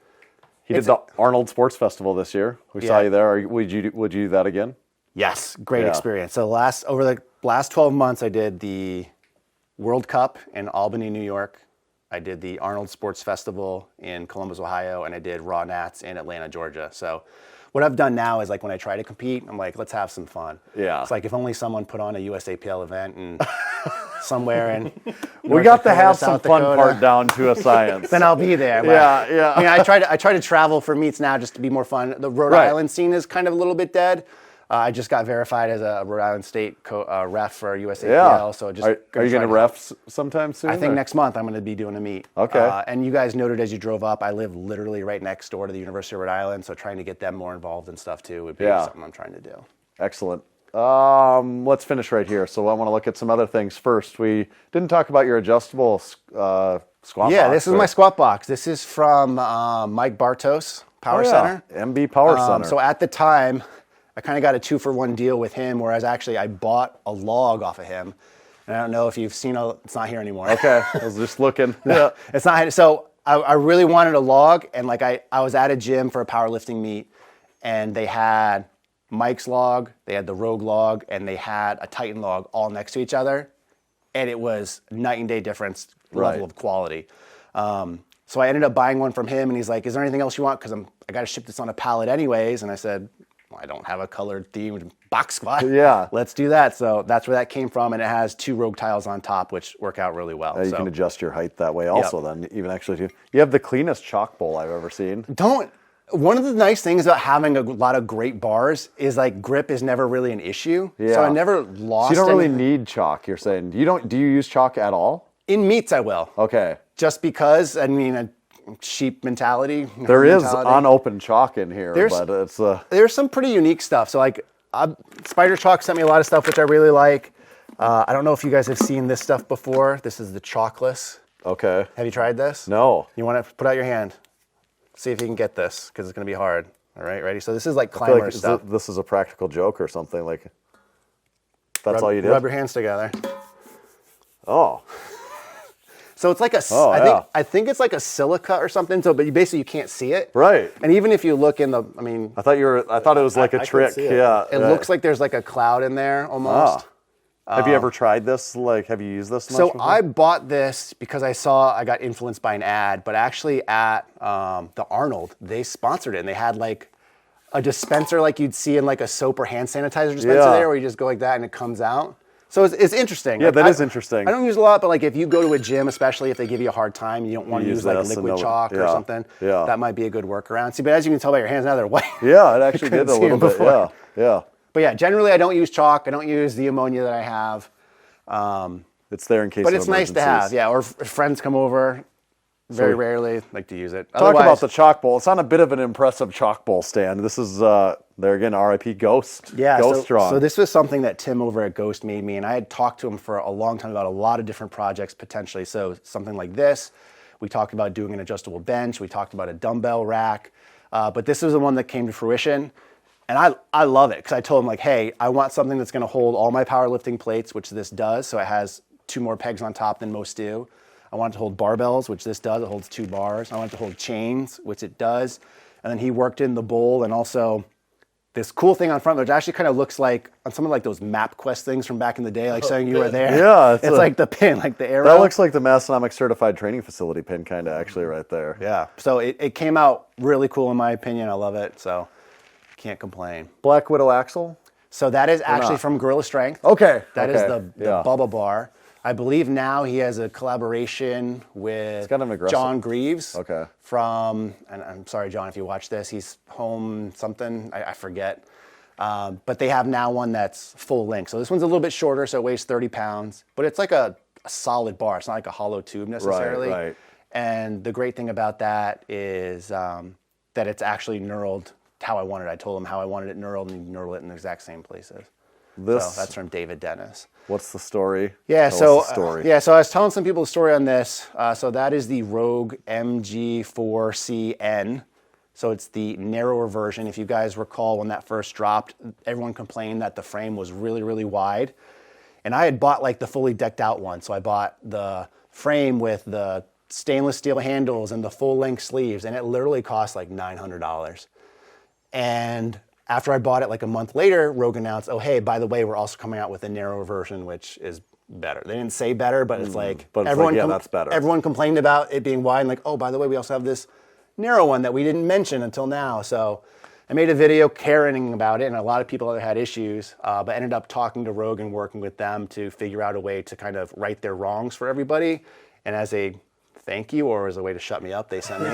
A: He did the Arnold Sports Festival this year. We saw you there. Would you do that again?
B: Yes, great experience. So over the last 12 months, I did the World Cup in Albany, New York. I did the Arnold Sports Festival in Columbus, Ohio, and I did Raw Nats in Atlanta, Georgia. So what I've done now is like when I try to compete, I'm like, let's have some fun.
A: Yeah.
B: It's like if only someone put on a USAPL event and somewhere in
A: We got to have
B: South
A: some fun
B: Dakota,
A: part down to a science.
B: then I'll be there. But,
A: Yeah.
B: I mean, I try to travel for meets now just to be more fun. The Rhode Island scene is kind of a little bit dead. I just got verified as a Rhode Island State ref for USAPL. So just
A: are you going to ref sometime soon?
B: I think next month I'm going to be doing a meet.
A: Okay.
B: And you guys noted as you drove up, I live literally right next door to the University of Rhode Island. So trying to get them more involved and stuff too would be something I'm trying to do.
A: Excellent. Let's finish right here. So I want to look at some other things first. We didn't talk about your adjustable squat box.
B: Yeah, this is my squat box. This is from Mike Bartos, Power Center.
A: MB Power Center.
B: So at the time, I kind of got a 2-for-1 deal with him, whereas actually I bought a log off of him. And I don't know if you've seen it's not here anymore.
A: Okay, I was just looking.
B: No, it's not. So I really wanted a log, and like I was at a gym for a powerlifting meet, and they had Mike's log, they had the Rogue log, and they had a Titan log all next to each other, and it was night and day difference level of quality. So I ended up buying one from him, and he's like, "Is there anything else you want? Because I got to ship this on a pallet anyways." And I said, well, I don't have a colored themed box squat.
A: Yeah.
B: Let's do that. So that's where that came from, and it has 2 Rogue tiles on top, which work out really well.
A: You can adjust your height that way also then, even actually. You have the cleanest chalk bowl I've ever seen.
B: One of the nice things about having a lot of great bars is like grip is never really an issue.
A: Yeah.
B: So I never lost.
A: So you don't really need chalk, you're saying. Do you use chalk at all?
B: In meets I will.
A: Okay.
B: Just because, I mean, a sheep mentality.
A: There is unopened chalk in here, but it's...
B: There's some pretty unique stuff. So like Spider Chalk sent me a lot of stuff which I really like. I don't know if you guys have seen this stuff before. This is the Chalkless.
A: Okay.
B: Have you tried this?
A: No.
B: You want to put out your hand? See if you can get this, because it's going to be hard. All right, ready? So this is like climber stuff.
A: This is a practical joke or something. Like, that's all you did?
B: Rub your hands together.
A: Oh.
B: So it's like I think it's like a silica or something. So, but you can't see it.
A: Right.
B: And even if you look in I
A: thought it was like a trick. Yeah.
B: It looks like there's like a cloud in there almost.
A: Have you ever tried this? Like, have you used this much
B: So
A: before?
B: I bought this because I got influenced by an ad, but actually at the Arnold, they sponsored it, and they had like a dispenser like you'd see in like a soap or hand sanitizer dispenser there, where you just go like that and it comes out. So it's interesting.
A: Yeah,
B: like,
A: that is interesting.
B: I don't use a lot, but like if you go to a gym, especially if they give you a hard time, you don't want to use like liquid chalk or something. Yeah. That might be a good workaround. See, but as you can tell by your hands now, they're white.
A: Yeah, it actually did a little bit. Yeah.
B: But yeah, generally I don't use chalk. I don't use the ammonia that I have.
A: It's there in case.
B: But it's nice to have. Yeah, or if friends come over, very rarely like to use it.
A: Talk about the chalk bowl. It's on a bit of an impressive chalk bowl stand. This is, there again, RIP Ghost.
B: Yeah,
A: Ghost Strong.
B: So this was something that Tim over at Ghost made me, and I had talked to him for a long time about a lot of different projects potentially. So something like this. We talked about doing an adjustable bench. We talked about a dumbbell rack. But this was the one that came to fruition. And I love it because I told him, like, hey, I want something that's going to hold all my powerlifting plates, which this does. So it has 2 more pegs on top than most do. I want it to hold barbells, which this does. It holds 2 bars. I want it to hold chains, which it does. And then he worked in the bowl and also this cool thing on front, which actually kind of looks like on some of like those MapQuest things from back in the day, like saying you were there.
A: Yeah.
B: It's like the pin, like the arrow.
A: That looks like the Massenomics certified training facility pin kind of actually right there.
B: Yeah. So it came out really cool in my opinion. I love it. So can't complain.
A: Black Widow axle?
B: So that is actually from Gorilla Strength.
A: Okay.
B: That is the Bubba bar. I believe now he has a collaboration with John Greaves.
A: Okay.
B: From, and I'm sorry, John, if you watch this, he's home something, I forget. But they have now one that's full length. So this one's a little bit shorter, so it weighs 30 pounds. But it's like a solid bar. It's not like a hollow tube necessarily.
A: Right.
B: And the great thing about that is that it's actually knurled how I wanted it. I told him how I wanted it knurled, and he knurled it in the exact same places. So that's from David Dennis.
A: What's the story?
B: Yeah,
A: so
B: so I was telling some people the story on this. So that is the Rogue MG4CN. So it's the narrower version. If you guys recall when that first dropped, everyone complained that the frame was really, really wide. And I had bought like the fully decked out one. So I bought the frame with the stainless steel handles and the full length sleeves, and it literally cost like $900. And after I bought it like a month later, Rogue announced, oh, hey, by the way, we're also coming out with a narrower version, which is better. They didn't say better, but it's like,
A: that's better.
B: Everyone complained about it being wide, and like, oh, by the way, we also have this narrow one that we didn't mention until now. So I made a video caring about it, and a lot of people had issues, but ended up talking to Rogue and working with them to figure out a way to kind of right their wrongs for everybody. And as a thank you, or as a way to shut me up, they sent me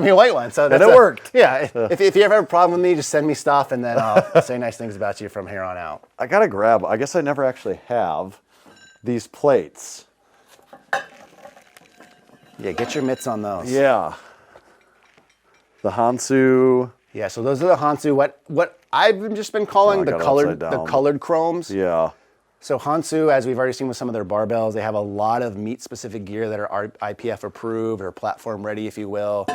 B: a white one. So
A: it worked.
B: Yeah. If you ever have a problem with me, just send me stuff, and then I'll say nice things about you from here on out.
A: I gotta grab. I guess I never actually have these plates.
B: Yeah, get your mitts on those.
A: Yeah. The Hansu.
B: Yeah. So those are the Hansu. What I've just been calling the colored chromes.
A: Yeah.
B: So Hansu, as we've already seen with some of their barbells, they have a lot of meat-specific gear that are IPF approved or platform ready, if you will.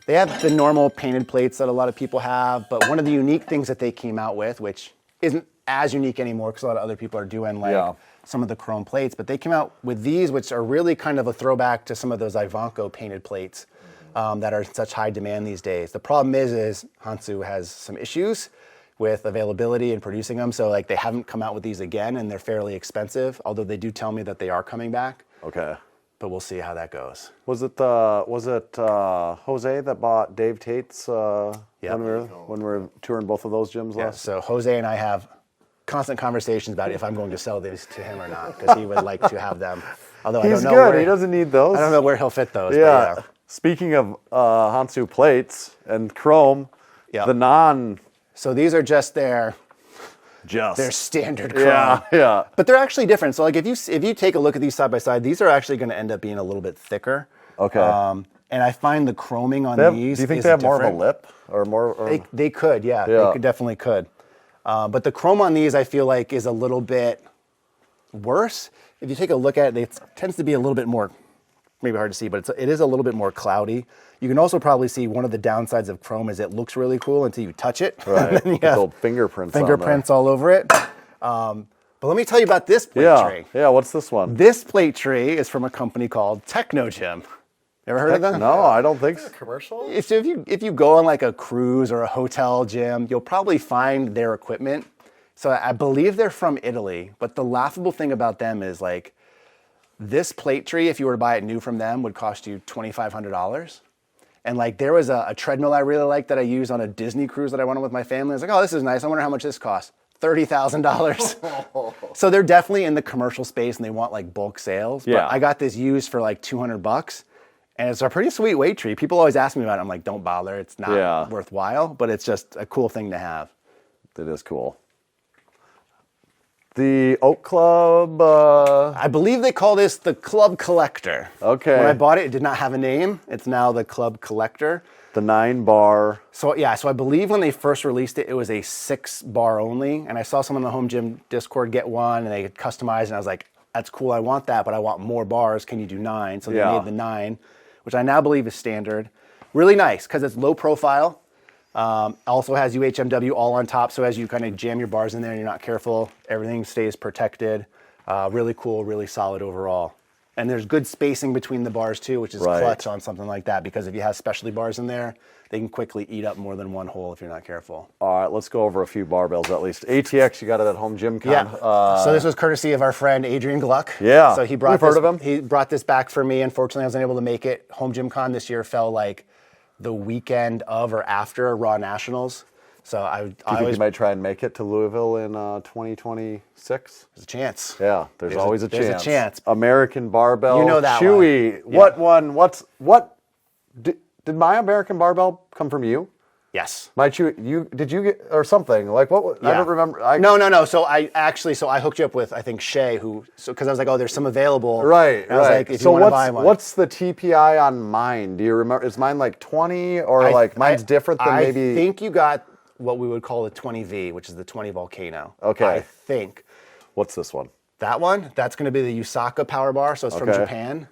B: They have the normal painted plates that a lot of people have, but one of the unique things that they came out with, which isn't as unique anymore because a lot of other people are doing like some of the chrome plates, but they came out with these, which are really kind of a throwback to some of those Ivanko painted plates that are in such high demand these days. The problem is Hansu has some issues with availability and producing them. So like they haven't come out with these again, and they're fairly expensive, although they do tell me that they are coming back.
A: Okay.
B: But we'll see how that goes.
A: Was it Jose that bought Dave Tate's when we were touring both of those gyms last?
B: So Jose and I have constant conversations about if I'm going to sell these to him or not, because he would like to have them. Although
A: He's good. He doesn't need those.
B: I don't know where he'll fit those.
A: Yeah.
B: But
A: Speaking of Hansu plates and chrome, the non.
B: So these are just their standard chrome.
A: Yeah.
B: But they're actually different. So like if you take a look at these side by side, these are actually going to end up being a little bit thicker.
A: Okay.
B: And I find the chroming on these.
A: Do you think they have more of a lip or more? Or...
B: They could, yeah. They definitely could. But the chrome on these, I feel like, is a little bit worse. If you take a look at it, it tends to be a little bit more, maybe hard to see, but it is a little bit more cloudy. You can also probably see one of the downsides of chrome is it looks really cool until you touch it.
A: Right. And then you have
B: fingerprints all over it. But let me tell you about this plate tree.
A: Yeah, what's this one?
B: This plate tree is from a company called TechnoGym. Ever heard of them?
A: No, I don't think so.
D: Commercial?
B: If you go on like a cruise or a hotel gym, you'll probably find their equipment. So I believe they're from Italy, but the laughable thing about them is like this plate tree, if you were to buy it new from them, would cost you $2,500. And like there was a treadmill I really liked that I used on a Disney cruise that I went on with my family. I was like, oh, this is nice. I wonder how much this costs. $30,000. So they're definitely in the commercial space and they want like bulk sales.
A: Yeah.
B: But I got this used for like $200. And it's a pretty sweet weight tree. People always ask me about it. I'm like, don't bother. It's not worthwhile, but it's just a cool thing to have.
A: It is cool. The Oak Club.
B: I believe they call this the Club Collector.
A: Okay.
B: When I bought it, it did not have a name. It's now the Club Collector.
A: The 9-bar.
B: So yeah, so I believe when they first released it, it was a 6-bar only. And I saw someone in the Home Gym Discord get one, and they had customized, and I was like, that's cool, I want that, but I want more bars. Can you do 9? So they made the 9, which I now believe is standard. Really nice, because it's low profile. Also has UHMW all on top, so as you kind of jam your bars in there and you're not careful, everything stays protected. Really cool, really solid overall. And there's good spacing between the bars too, which is clutch on something like that, because if you have specialty bars in there, they can quickly eat up more than one hole if you're not careful.
A: All right, let's go over a few barbells at least. ATX, you got it at Home Gym Con.
B: Yeah. So this was courtesy of our friend Adrian Gluck.
A: Yeah.
B: So he brought
A: We've heard of him.
B: He brought this back for me. Unfortunately, I wasn't able to make it. Home Gym Con this year fell like the weekend of or after Raw Nationals. So
A: Do you think you might try and make it to Louisville in 2026?
B: There's a chance.
A: Yeah, there's always a chance.
B: There's a chance.
A: American Barbell.
B: You know that
A: Chewy.
B: one.
A: What? Did my American Barbell come from you?
B: Yes.
A: My Chewy, did you get, or something? Like what? I don't remember.
B: No. So I hooked you up with, I think, Shay, because I was like, oh, there's some available.
A: Right,
B: and I was like, if
A: so
B: you want to buy one.
A: what's the TPI on mine? Do you remember? Is mine like 20 or mine's different than maybe?
B: I think you got what we would call the 20V, which is the 20 Volcano.
A: Okay.
B: I think.
A: What's this one?
B: That one, that's going to be the Yusaka power bar. So it's from Japan.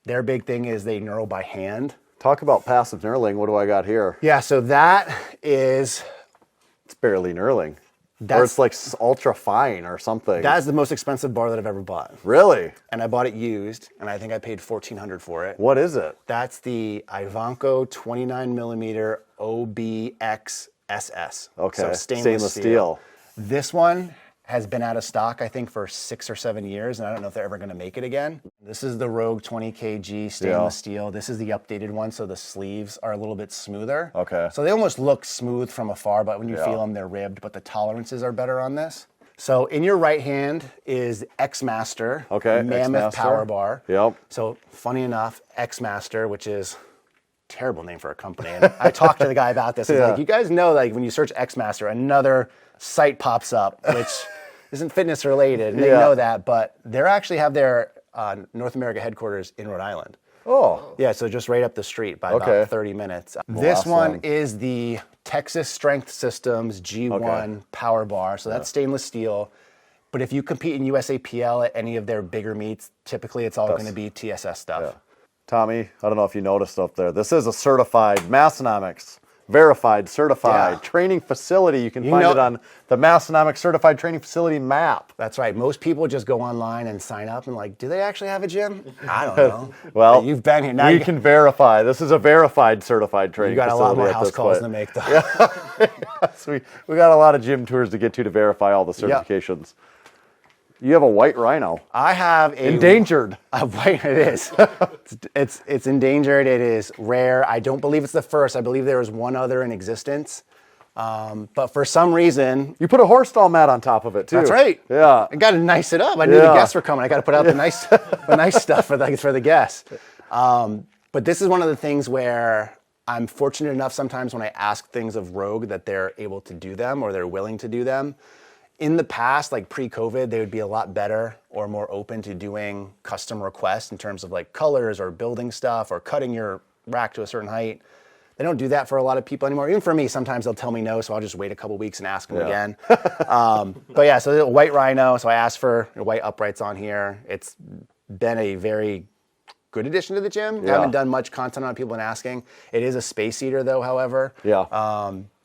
B: Their big thing is they knurl by hand.
A: Talk about passive knurling. What do I got here?
B: Yeah, so that is...
A: It's barely knurling. Or it's like ultra fine or something.
B: That is the most expensive bar that I've ever bought.
A: Really?
B: And I bought it used, and I think I paid $1,400 for it.
A: What is it?
B: That's the Ivanko 29mm OBX-SS.
A: Okay,
B: So stainless steel.
A: steel.
B: This one has been out of stock, I think, for 6 or 7 years, and I don't know if they're ever going to make it again. This is the Rogue 20 kg stainless steel. This is the updated one, so the sleeves are a little bit smoother.
A: Okay.
B: So they almost look smooth from afar, but when you feel them, they're ribbed, but the tolerances are better on this. So in your right hand is XMaster, Mammoth
A: XMaster.
B: Power Bar.
A: Yep.
B: So funny enough, XMaster, which is terrible name for a company. And I talked to the guy about this. He's like, you guys know, like when you search XMaster, another site pops up, which isn't fitness related. And they know that, but they actually have their North America headquarters in Rhode Island.
A: Oh.
B: Yeah, so just right up the street by about 30 minutes. This one is the Texas Strength Systems G1 Power Bar. So that's stainless steel. But if you compete in USAPL at any of their bigger meets, typically it's all going to be TSS stuff.
A: Yeah. Tommy, I don't know if you noticed up there. This is a certified Massenomics, verified, certified training facility. You can find it on the Massenomics Certified Training Facility map.
B: That's right. Most people just go online and sign up and like, do they actually have a gym? I don't know.
A: Well,
B: you've been here. Now
A: we can verify. This is a verified certified training facility.
B: You got a lot more house calls to make, though.
A: Yes, we got a lot of gym tours to get to verify all the certifications. You have a white rhino.
B: I have a
A: endangered.
B: A white. It is. It's endangered. It is rare. I don't believe it's the first. I believe there is one other in existence. But for some reason,
A: you put a horse stall mat on top of it too.
B: That's right.
A: Yeah.
B: I got to nice it up. I knew the guests were coming. I got to put out the nice stuff for the guests. But this is one of the things where I'm fortunate enough sometimes when I ask things of Rogue that they're able to do them or they're willing to do them. In the past, like pre-COVID, they would be a lot better or more open to doing custom requests in terms of like colors or building stuff or cutting your rack to a certain height. They don't do that for a lot of people anymore. Even for me, sometimes they'll tell me no, so I'll just wait a couple weeks and ask them again. But yeah, so the white rhino, so I asked for white uprights on here. It's been a very good addition to the gym. I haven't done much content on people and asking. It is a space eater though, however.
A: Yeah.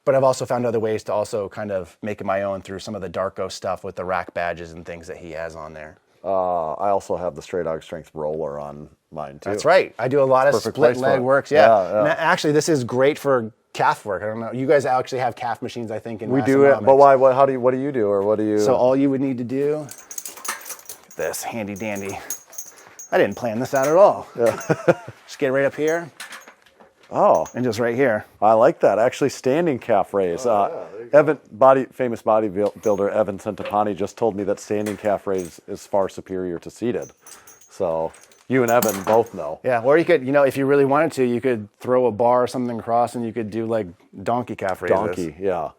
B: But I've also found other ways to also kind of make it my own through some of the Darko stuff with the rack badges and things that he has on there.
A: I also have the Stray Dog Strength roller on mine too.
B: That's right. I do a lot of split leg works. Yeah. And actually, this is great for calf work. I don't know. You guys actually have calf machines, I think, in
A: We do it, but why? What do you do, or what do you?
B: So all you would need to do, this handy dandy. I didn't plan this out at all. Just get right up here.
A: Oh,
B: and just right here.
A: I like that. Actually, standing calf raise. Famous bodybuilder Evan Centopani just told me that standing calf raise is far superior to seated. So you and Evan both know.
B: Yeah, or you could, if you really wanted to, you could throw a bar or something across, and you could do like donkey calf raises.
A: Donkey, yeah.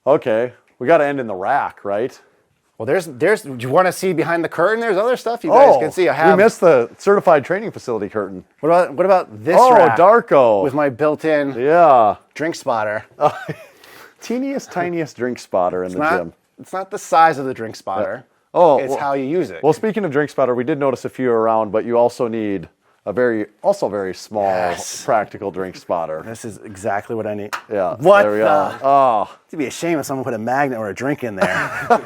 A: Okay, we got to end in the rack, right?
B: Well, do you want to see behind the curtain? There's other stuff you guys can see.
A: We missed the certified training facility curtain.
B: What about this
A: Oh,
B: rack
A: Darko.
B: with my built-in drink spotter?
A: Teeniest, tiniest drink spotter in the gym.
B: It's not the size of the drink spotter.
A: Oh,
B: it's how you use it.
A: Well, speaking of drink spotter, we did notice a few around, but you also need a very small practical drink spotter.
B: This is exactly what I need.
A: Yeah.
B: What?
A: There we go. Oh,
B: it'd be a shame if someone put a magnet or a drink in there.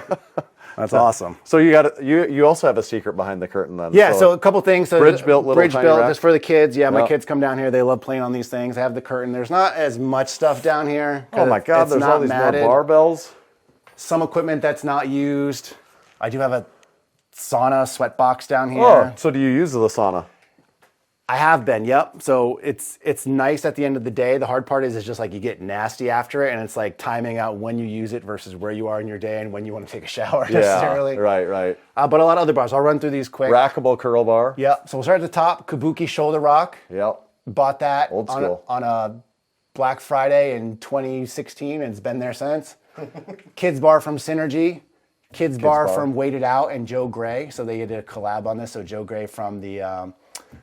B: That's awesome.
A: So you also have a secret behind the curtain then.
B: Yeah. So a couple things. So
A: bridge built
B: just for the kids. Yeah, my kids come down here. They love playing on these things. I have the curtain. There's not as much stuff down here.
A: Oh my God! There's all these
B: matted.
A: more barbells.
B: Some equipment that's not used. I do have a sauna sweat box down here.
A: Oh, so do you use the sauna?
B: I have been, yep. So it's nice at the end of the day. The hard part is just like you get nasty after it, and it's like timing out when you use it versus where you are in your day and when you want to take a shower necessarily.
A: Yeah, right.
B: But a lot of other bars. I'll run through these quick.
A: Rackable curl bar.
B: Yep. So we'll start at the top. Kabuki shoulder rock.
A: Yep.
B: Bought that
A: Old school.
B: on a Black Friday in 2016, and it's been there since. Kids bar from Synergy. Kids bar from Waited Out and Joe Gray. So they did a collab on this. So Joe Gray from the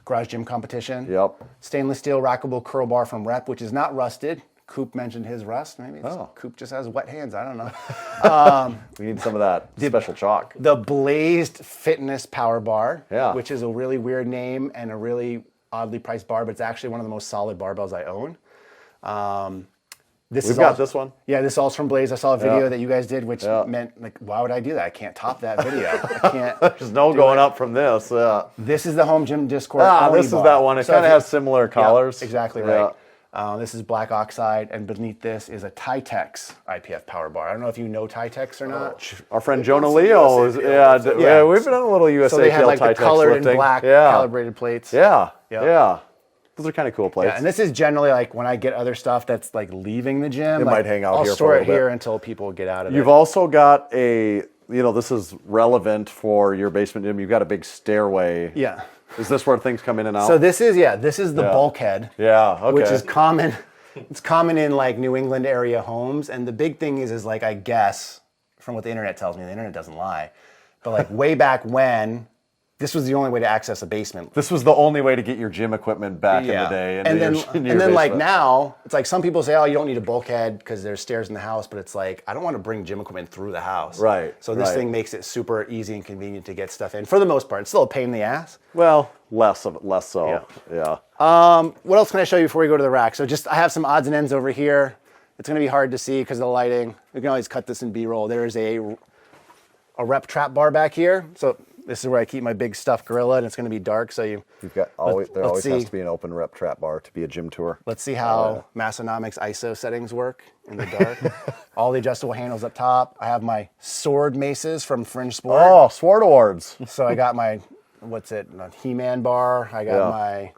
B: Garage Gym competition.
A: Yep.
B: Stainless steel rackable curl bar from Rep, which is not rusted. Coop mentioned his rust. Maybe Coop just has wet hands. I don't know.
A: We need some of that special chalk.
B: The Blazed Fitness Power Bar,
A: Yeah.
B: which is a really weird name and a really oddly priced bar, but it's actually one of the most solid barbells I own.
A: We've got this one.
B: Yeah, this all's from Blaze. I saw a video that you guys did, which meant, like, why would I do that? I can't top that video. I can't.
A: There's no going up from this. Yeah.
B: This is the Home Gym Discord.
A: This is
B: bar.
A: that one. It kind of has similar collars.
B: Yeah, exactly right. This is black oxide, and beneath this is a Tytex IPF power bar. I don't know if you know Tytex or not.
A: Our friend Jonah Leo is, we've done a little USA
B: So they had like the
A: Tytex
B: colored
A: lifting.
B: and black calibrated plates.
A: Yeah. Those are kind of cool plates.
B: Yeah, and this is generally like when I get other stuff that's like leaving the gym.
A: It might hang out
B: I'll
A: here
B: store
A: for a
B: it
A: little bit.
B: here until people get out of it.
A: You've also got this is relevant for your basement gym. You've got a big stairway.
B: Yeah.
A: Is this where things come in and out?
B: So this is the bulkhead.
A: Yeah, okay.
B: Which is common. It's common in like New England area homes. And the big thing is like, I guess, from what the internet tells me, the internet doesn't lie, but like way back when, this was the only way to access a basement.
A: This was the only way to get your gym equipment back in the day.
B: And then like now, it's like some people say, oh, you don't need a bulkhead because there's stairs in the house, but it's like, I don't want to bring gym equipment through the house.
A: Right.
B: So this thing makes it super easy and convenient to get stuff in. For the most part, it's still a pain in the ass.
A: Well, less so. Yeah.
B: What else can I show you before we go to the rack? So I have some odds and ends over here. It's going to be hard to see because of the lighting. We can always cut this in B-roll. There is a rep trap bar back here. So this is where I keep my big stuffed gorilla, and it's going to be dark. So
A: you've got there always has to be an open rep trap bar to be a gym tour.
B: Let's see how Massenomics ISO settings work in the dark. All the adjustable handles up top. I have my sword maces from Fringe Sport.
A: Oh, Sword Awards.
B: So I got my He-Man bar. I got my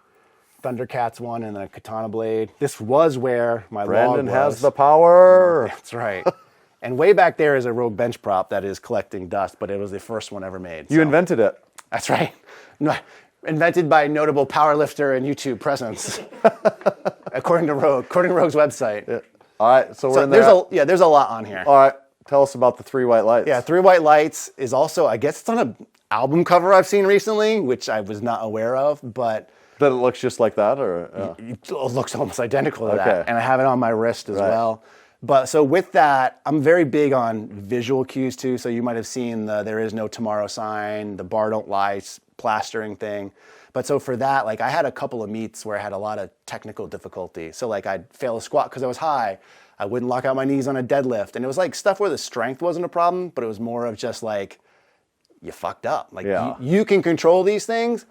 B: Thundercats one and then a katana blade. This was where my
A: Brandon
B: log was.
A: has the power.
B: That's right. And way back there is a Rogue bench prop that is collecting dust, but it was the first one ever made.
A: You invented it.
B: That's right. No, invented by notable powerlifter and YouTube presence, according to Rogue's website.
A: Yeah. All right, so we're in there.
B: There's a lot on here.
A: All right, tell us about the 3 white lights.
B: Yeah, 3 white lights is also, I guess it's on an album cover I've seen recently, which I was not aware of, but
A: that it looks just like that, or
B: it looks almost identical to that. And I have it on my wrist as well. But so with that, I'm very big on visual cues too. So you might have seen the "there is no tomorrow" sign, the "bar don't lie" plastering thing. But so for that, like I had a couple of meets where I had a lot of technical difficulty. So like I'd fail a squat because I was high. I wouldn't lock out my knees on a deadlift. And it was like stuff where the strength wasn't a problem, but it was more of just like, you fucked up. Like you can control these things.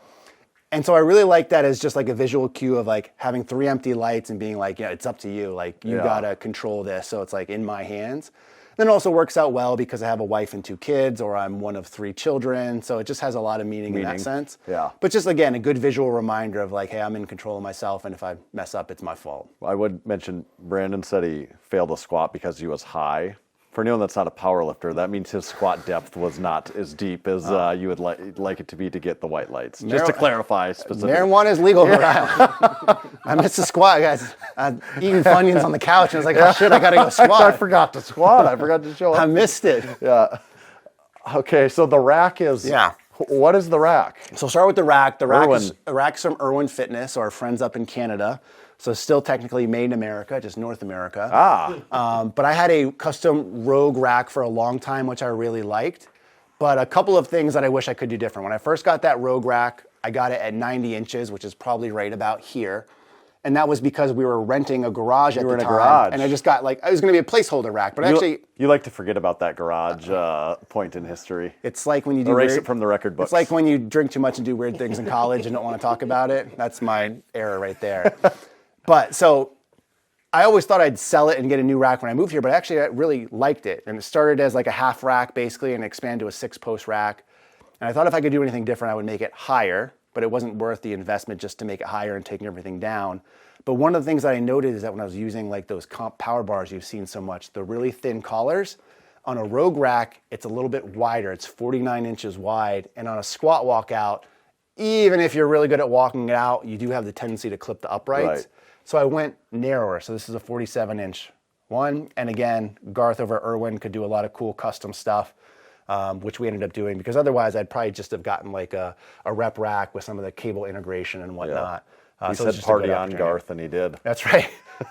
B: And so I really like that as just like a visual cue of like having 3 empty lights and being like, it's up to you. Like you gotta control this. So it's like in my hands. Then it also works out well because I have a wife and 2 kids, or I'm one of 3 children. So it just has a lot of meaning in that sense.
A: Yeah.
B: But just again, a good visual reminder of like, hey, I'm in control of myself. And if I mess up, it's my fault.
A: I would mention Brandon said he failed a squat because he was high. For anyone that's not a power lifter, that means his squat depth was not as deep as you would like it to be to get the white lights. Just to clarify specifically.
B: Marijuana is legal in Rhode Island. I missed a squat, guys. I'm eating Funyuns on the couch, and I was like, oh shit, I gotta go squat.
A: I forgot to squat. I forgot to show up.
B: I missed it.
A: Yeah. Okay, so the rack is...
B: Yeah.
A: What is the rack?
B: So start with the rack. The
A: Irwin.
B: rack's from Irwin Fitness, our friends up in Canada. So still technically made in America, just North America. But I had a custom Rogue rack for a long time, which I really liked. But a couple of things that I wish I could do different. When I first got that Rogue rack, I got it at 90 inches, which is probably right about here. And that was because we were renting a garage at the time.
A: You were in a garage.
B: And I just got like, it was going to be a placeholder rack. But actually...
A: You like to forget about that garage point in history.
B: It's like when you do
A: Erase
B: weird,
A: it from the record books.
B: It's like when you drink too much and do weird things in college and don't want to talk about it. That's my error right there. But so I always thought I'd sell it and get a new rack when I moved here, but actually I really liked it. And it started as like a half rack basically and expanded to a 6-post rack. And I thought if I could do anything different, I would make it higher, but it wasn't worth the investment just to make it higher and taking everything down. But one of the things that I noted is that when I was using like those comp power bars you've seen so much, the really thin collars, on a Rogue rack, it's a little bit wider. It's 49 inches wide. And on a squat walkout, even if you're really good at walking it out, you do have the tendency to clip the uprights.
A: Right.
B: So I went narrower. So this is a 47-inch one. And again, Garth over at Irwin could do a lot of cool custom stuff, which we ended up doing because otherwise I'd probably just have gotten like a rep rack with some of the cable integration and whatnot.
A: He
B: so it's
A: said
B: just a
A: party
B: good
A: on
B: opportunity.
A: Garth, and he did.
B: That's right.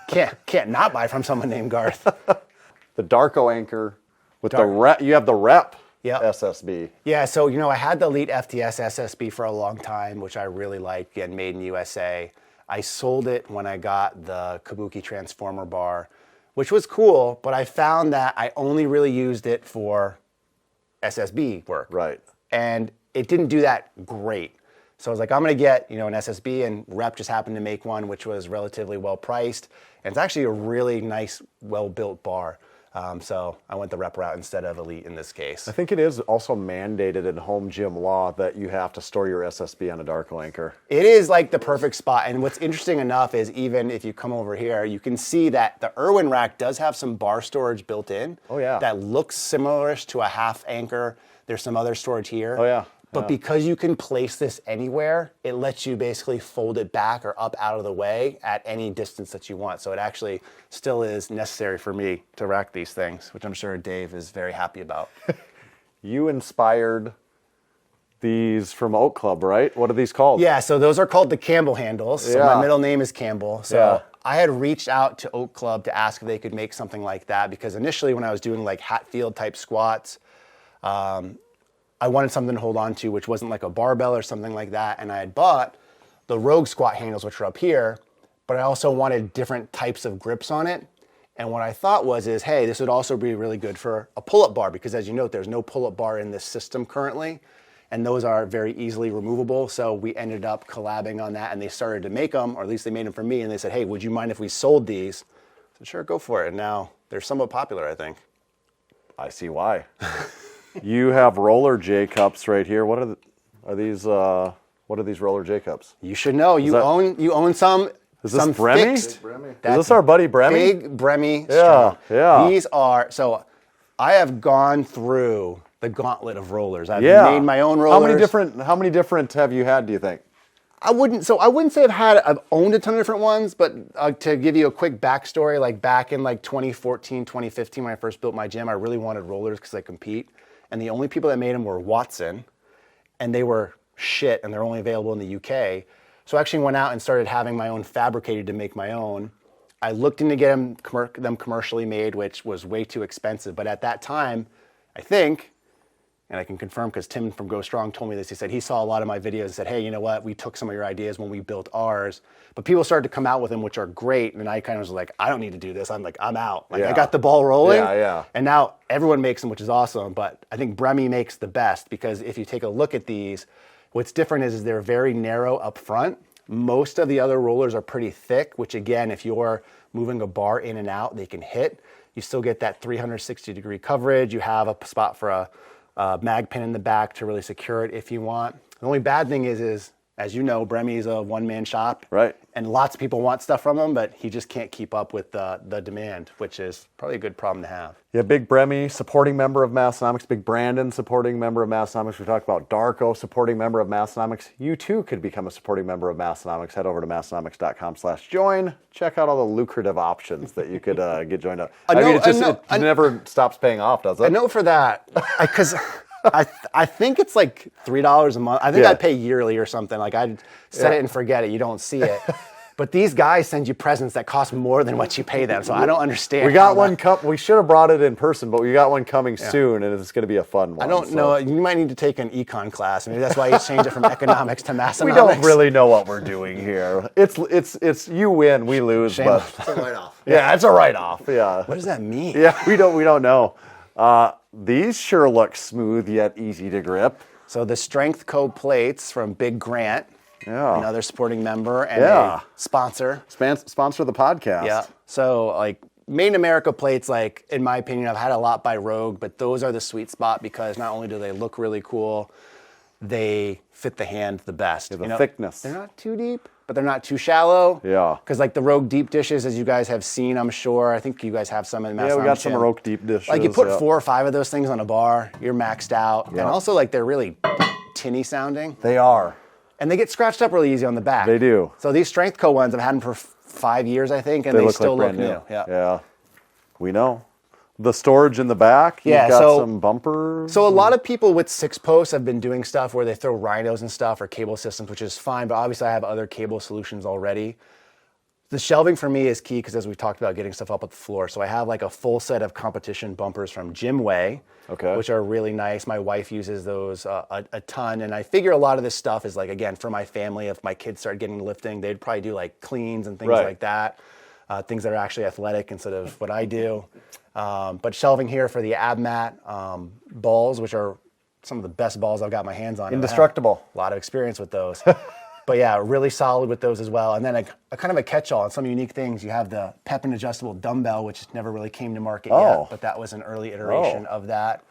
B: Can't not buy from someone named Garth.
A: The Darko anchor with the rep. You have the rep
B: Yep.
A: SSB.
B: Yeah, so I had the EliteFTS SSB for a long time, which I really liked, again, made in USA. I sold it when I got the Kabuki Transformer bar, which was cool, but I found that I only really used it for SSB work.
A: Right.
B: And it didn't do that great. So I was like, I'm going to get, an SSB, and Rep just happened to make one, which was relatively well priced. And it's actually a really nice, well-built bar. So I went the Rep route instead of Elite in this case.
A: I think it is also mandated in home gym law that you have to store your SSB on a Darko anchor.
B: It is like the perfect spot. And what's interesting enough is even if you come over here, you can see that the Irwin rack does have some bar storage built in.
A: Oh, yeah.
B: That looks similar-ish to a half anchor. There's some other storage here.
A: Oh, yeah.
B: But because you can place this anywhere, it lets you basically fold it back or up out of the way at any distance that you want. So it actually still is necessary for me to rack these things, which I'm sure Dave is very happy about.
A: You inspired these from Oak Club, right? What are these called?
B: Yeah, so those are called the Campbell handles. So
A: Yeah.
B: my middle name is Campbell. So
A: Yeah.
B: I had reached out to Oak Club to ask if they could make something like that because initially when I was doing like Hatfield type squats, I wanted something to hold on to, which wasn't like a barbell or something like that. And I had bought the Rogue squat handles, which are up here, but I also wanted different types of grips on it. And what I thought is, hey, this would also be really good for a pull-up bar because as you note, there's no pull-up bar in this system currently. And those are very easily removable. So we ended up collabing on that and they started to make them, or at least they made them for me. And they said, hey, would you mind if we sold these? I said, sure, go for it. And now they're somewhat popular, I think.
A: I see why. You have roller J cups right here. What are these roller J cups?
B: You should know. You own some.
A: Is this
B: some
A: Bremy?
B: fixed.
A: Is this our buddy Bremy?
B: Big Bremy.
A: Yeah, yeah.
B: These are I have gone through the gauntlet of rollers. I've
A: Yeah.
B: made my own rollers.
A: How many different have you had, do you think?
B: I wouldn't say I've owned a ton of different ones, but to give you a quick backstory, like back in like 2014, 2015, when I first built my gym, I really wanted rollers because I compete. And the only people that made them were Watson, and they were shit, and they're only available in the UK. So I actually went out and started having my own fabricated to make my own. I looked into getting them commercially made, which was way too expensive. But at that time, I think, and I can confirm because Tim from Go Strong told me this, he said he saw a lot of my videos and said, hey, you know what, we took some of your ideas when we built ours. But people started to come out with them, which are great. And I kind of was like, I don't need to do this. I'm out. Like,
A: Yeah.
B: I got the ball rolling.
A: Yeah.
B: And now everyone makes them, which is awesome. But I think Bremy makes the best because if you take a look at these, what's different is they're very narrow up front. Most of the other rollers are pretty thick, which again, if you're moving a bar in and out, they can hit. You still get that 360-degree coverage. You have a spot for a mag pin in the back to really secure it if you want. The only bad thing is as you know, Bremy's a one-man shop.
A: Right.
B: And lots of people want stuff from him, but he just can't keep up with the demand, which is probably a good problem to have.
A: Yeah, Big Bremy, supporting member of Massenomics. Big Brandon, supporting member of Massenomics. We talked about Darko, supporting member of Massenomics. You too could become a supporting member of Massenomics. Head over to massenomics.com/join. Check out all the lucrative options that you could get joined up. It never stops paying off, does it?
B: I know for that, because I think it's like $3 a month. I think
A: Yeah.
B: I pay yearly or something. Like I'd set it and forget it. You don't see it. But these guys send you presents that cost more than what you pay them. So I don't understand.
A: We got one we should have brought it in person, but we got one coming soon, and it's going to be a fun one.
B: I don't know. You might need to take an econ class. Maybe that's why you changed it from economics to Massenomics.
A: We don't really know what we're doing here. It's you win, we lose, but
D: It's a write-off.
A: yeah, it's a write-off. Yeah.
B: What does that mean?
A: Yeah, we don't know. These sure look smooth yet easy to grip.
B: So the Strength Co plates from Big Grant,
A: Yeah.
B: another supporting member and
A: Yeah.
B: a sponsor.
A: Sponsor the podcast.
B: Yeah. So like Made in America plates, like in my opinion, I've had a lot by Rogue, but those are the sweet spot because not only do they look really cool, they fit the hand the best.
A: The thickness.
B: They're not too deep, but they're not too shallow.
A: Yeah.
B: Because like the Rogue deep dishes, as you guys have seen, I'm sure. I think you guys have some in the
A: Yeah, we got
B: Massenomics
A: some
B: gym.
A: Rogue deep dishes.
B: Like you put
A: yeah.
B: 4 or 5 of those things on a bar, you're maxed out.
A: Yeah.
B: And also like they're really tinny sounding.
A: They are.
B: And they get scratched up really easy on the back.
A: They do.
B: So these Strength Co ones, I've had them for 5 years, I think, and they
A: look
B: still
A: like
B: look
A: brand
B: new. Yeah.
A: Yeah. We know. The storage in the back,
B: Yeah,
A: you've got
B: so-
A: some bumpers.
B: So a lot of people with 6 posts have been doing stuff where they throw rhinos and stuff or cable systems, which is fine, but obviously I have other cable solutions already. The shelving for me is key because as we talked about getting stuff up at the floor. So I have like a full set of competition bumpers from Gymway,
A: Okay.
B: which are really nice. My wife uses those a ton. And I figure a lot of this stuff is like, again, for my family, if my kids start getting lifting, they'd probably do like cleans and things
A: Right.
B: like that. Things that are actually athletic instead of what I do. But shelving here for the ab mat balls, which are some of the best balls I've got my hands on.
A: Indestructible.
B: A lot of experience with those. But yeah, really solid with those as well. And then a kind of a catch-all on some unique things. You have the pep and adjustable dumbbell, which never really came to market yet, but that was an early iteration of that.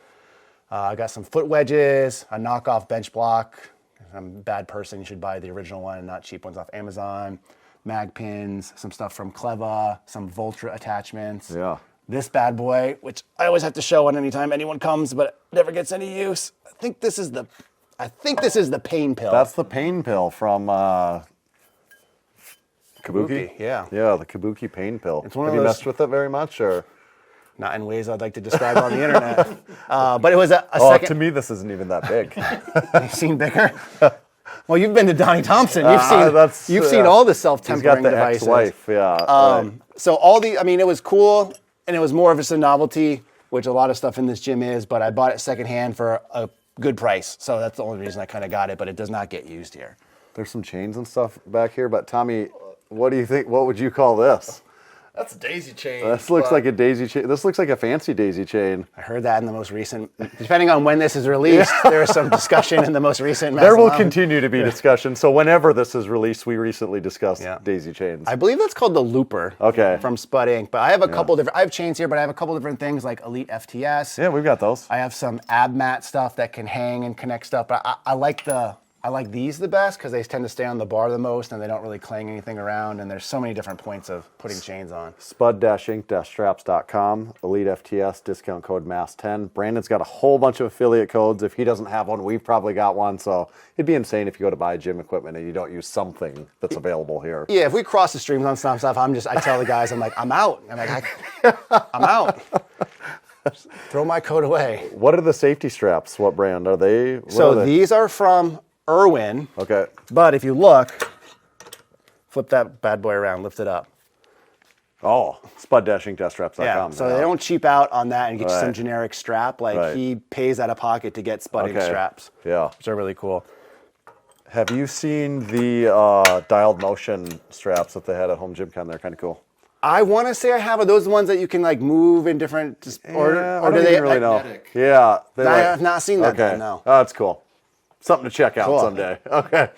B: I got some foot wedges, a knockoff bench block. If I'm a bad person, you should buy the original one and not cheap ones off Amazon. Mag pins, some stuff from Cleva, some Voltra attachments.
A: Yeah.
B: This bad boy, which I always have to show on anytime anyone comes, but it never gets any use. I think this is the pain pill.
A: That's the pain pill from Kabuki.
B: Yeah.
A: Yeah, the Kabuki pain pill.
B: It's one
A: Have
B: of
A: you
B: those-
A: messed with it very much, or?
B: Not in ways I'd like to describe on the internet. But it was a
A: Oh,
B: second.
A: to me, this isn't even that big.
B: You've seen bigger? Well, you've been to Donnie Thompson. You've seen all the
A: He's got
B: self-tempering
A: the
B: devices.
A: ex-wife, yeah. right.
B: So it was cool, and it was more of just a novelty, which a lot of stuff in this gym is, but I bought it secondhand for a good price. So that's the only reason I kind of got it, but it does not get used here.
A: There's some chains and stuff back here, but Tommy, what do you think? What would you call this?
D: That's a daisy chain.
A: This looks
D: but
A: like a daisy chain. This looks like a fancy daisy chain.
B: I heard that in the most recent, depending on when this is released, there is some discussion in the most recent.
A: There will
B: Massenomics.
A: continue to be discussion. So whenever this is released, we recently discussed
B: Yeah.
A: daisy chains.
B: I believe that's called the Looper.
A: Okay.
B: From Spud Inc. But I have a couple different. I have chains here, but I have a couple different things like EliteFTS.
A: Yeah, we've got those.
B: I have some ab mat stuff that can hang and connect stuff. But I like these the best because they tend to stay on the bar the most and they don't really clang anything around. And there's so many different points of putting chains on.
A: Spud-ink-straps.com, EliteFTS, discount code MASS10. Brandon's got a whole bunch of affiliate codes. If he doesn't have one, we've probably got one. So it'd be insane if you go to buy gym equipment and you don't use something that's available here.
B: Yeah, if we cross the streams on some stuff, I tell the guys, I'm like, I'm out. I'm out. Just throw my coat away.
A: What are the safety straps? What brand are they? What
B: So
A: are they?
B: these are from Irwin.
A: Okay.
B: But if you look, flip that bad boy around, lift it up.
A: Oh, spud-ink-straps.com.
B: Yeah, so they don't cheap out on that and get you some
A: Right.
B: generic strap. Like
A: Right.
B: he pays out of pocket to get spudding
A: Okay.
B: straps,
A: Yeah.
B: which are really cool.
A: Have you seen the dialed motion straps that they had at Home Gym Con? They're kind of cool.
B: I want to say I have those ones that you can like move in different,
A: Yeah,
B: or
A: I
B: do
A: don't
B: they?
A: even really know.
D: magnetic.
A: Yeah.
B: I have not seen that.
A: Okay.
B: Then, no.
A: Oh, that's cool. Something to check out
B: Cool.
A: someday. Okay.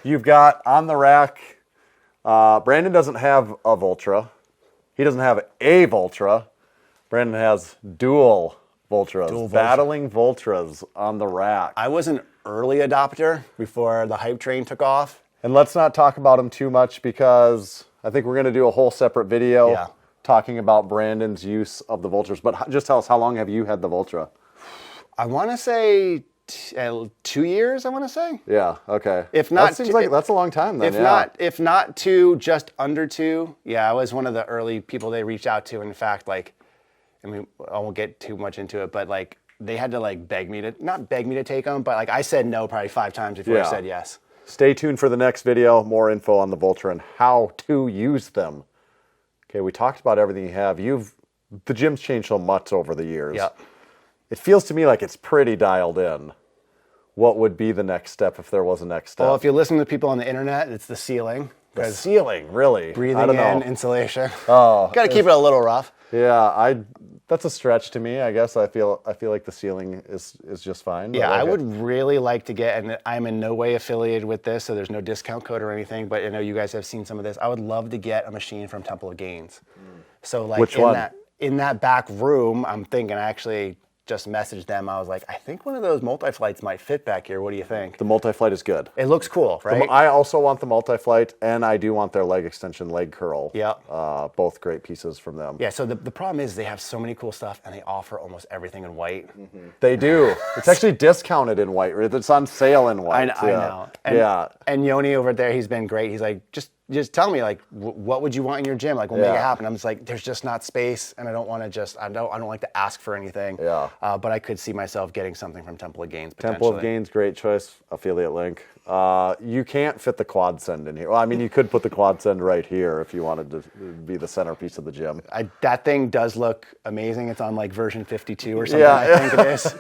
A: You've got on the rack, Brandon doesn't have a Voltra. He doesn't have a Voltra. Brandon has dual Voltras.
B: Dual Voltra.
A: Battling Voltras on the rack.
B: I was an early adopter before the hype train took off.
A: And let's not talk about him too much because I think we're going to do a whole separate video
B: Yeah.
A: talking about Brandon's use of the Voltras. But just tell us, how long have you had the Voltra?
B: I want to say 2 years. I want to say.
A: Yeah, okay.
B: If not,
A: that seems like that's a long time then.
B: If not 2, just under 2. Yeah, I was one of the early people they reached out to. In fact, like, I mean, I won't get too much into it, but like they had to like not beg me to take them, but like I said no probably 5 times before I said yes.
A: Stay tuned for the next video. More info on the Voltra and how to use them. Okay, we talked about everything you have. The gym's changed so much over the years.
B: Yep.
A: It feels to me like it's pretty dialed in. What would be the next step if there was a next step?
B: Well, if you listen to people on the internet, it's the ceiling.
A: The ceiling, really?
B: Breathing
A: I don't know.
B: in, insulation.
A: Oh,
B: Got to keep it a little rough.
A: Yeah, that's a stretch to me. I guess I feel like the ceiling is just fine.
B: Yeah, I would really like to get, and I'm in no way affiliated with this, so there's no discount code or anything, but I know you guys have seen some of this. I would love to get a machine from Temple of Gains. So like
A: Which one?
B: In that back room, I'm thinking I actually just messaged them. I was like, I think one of those multi-flights might fit back here. What do you think?
A: The multi-flight is good.
B: It looks cool, right?
A: I also want the multi-flight, and I do want their leg extension, leg curl.
B: Yep.
A: Both great pieces from them.
B: Yeah, so the problem is they have so many cool stuff, and they offer almost everything in white.
A: They do. It's actually discounted in white. It's on sale in white.
B: I know. And Yoni over there, he's been great. He's like, just tell me, like, what would you want in your gym? Like, we'll make it happen. I'm just like, there's just not space, and I don't want to I don't like to ask for anything.
A: Yeah.
B: But I could see myself getting something from Temple of Gains potentially.
A: Temple of Gains, great choice. Affiliate link. You can't fit the quad send in here. Well, I mean, you could put the quad send right here if you wanted to be the centerpiece of the gym.
B: That thing does look amazing. It's on like version 52 or something, I think it is.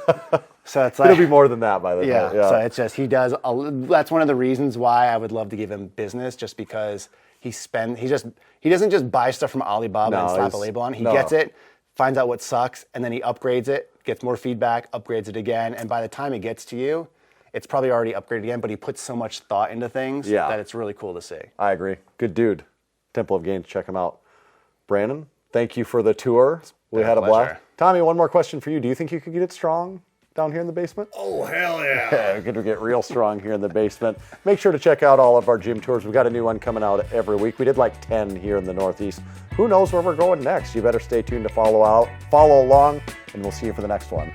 B: So it's like,
A: it'll be more than that by the time.
B: Yeah. So it's just, that's one of the reasons why I would love to give him business, just because he doesn't just buy stuff from Alibaba and slap a label on. He gets it, finds out what sucks, and then he upgrades it, gets more feedback, upgrades it again, and by the time it gets to you, it's probably already upgraded again, but he puts so much thought into things that it's really cool to see.
A: I agree. Good dude. Temple of Gains, check him out. Brandon, thank you for the tour. We had a blast. Tommy, one more question for you. Do you think you could get it strong down here in the basement?
D: Oh, hell yeah.
A: We're going to get real strong here in the basement. Make sure to check out all of our gym tours. We've got a new one coming out every week. We did like 10 here in the Northeast. Who knows where we're going next? You better stay tuned to follow along, and we'll see you for the next one.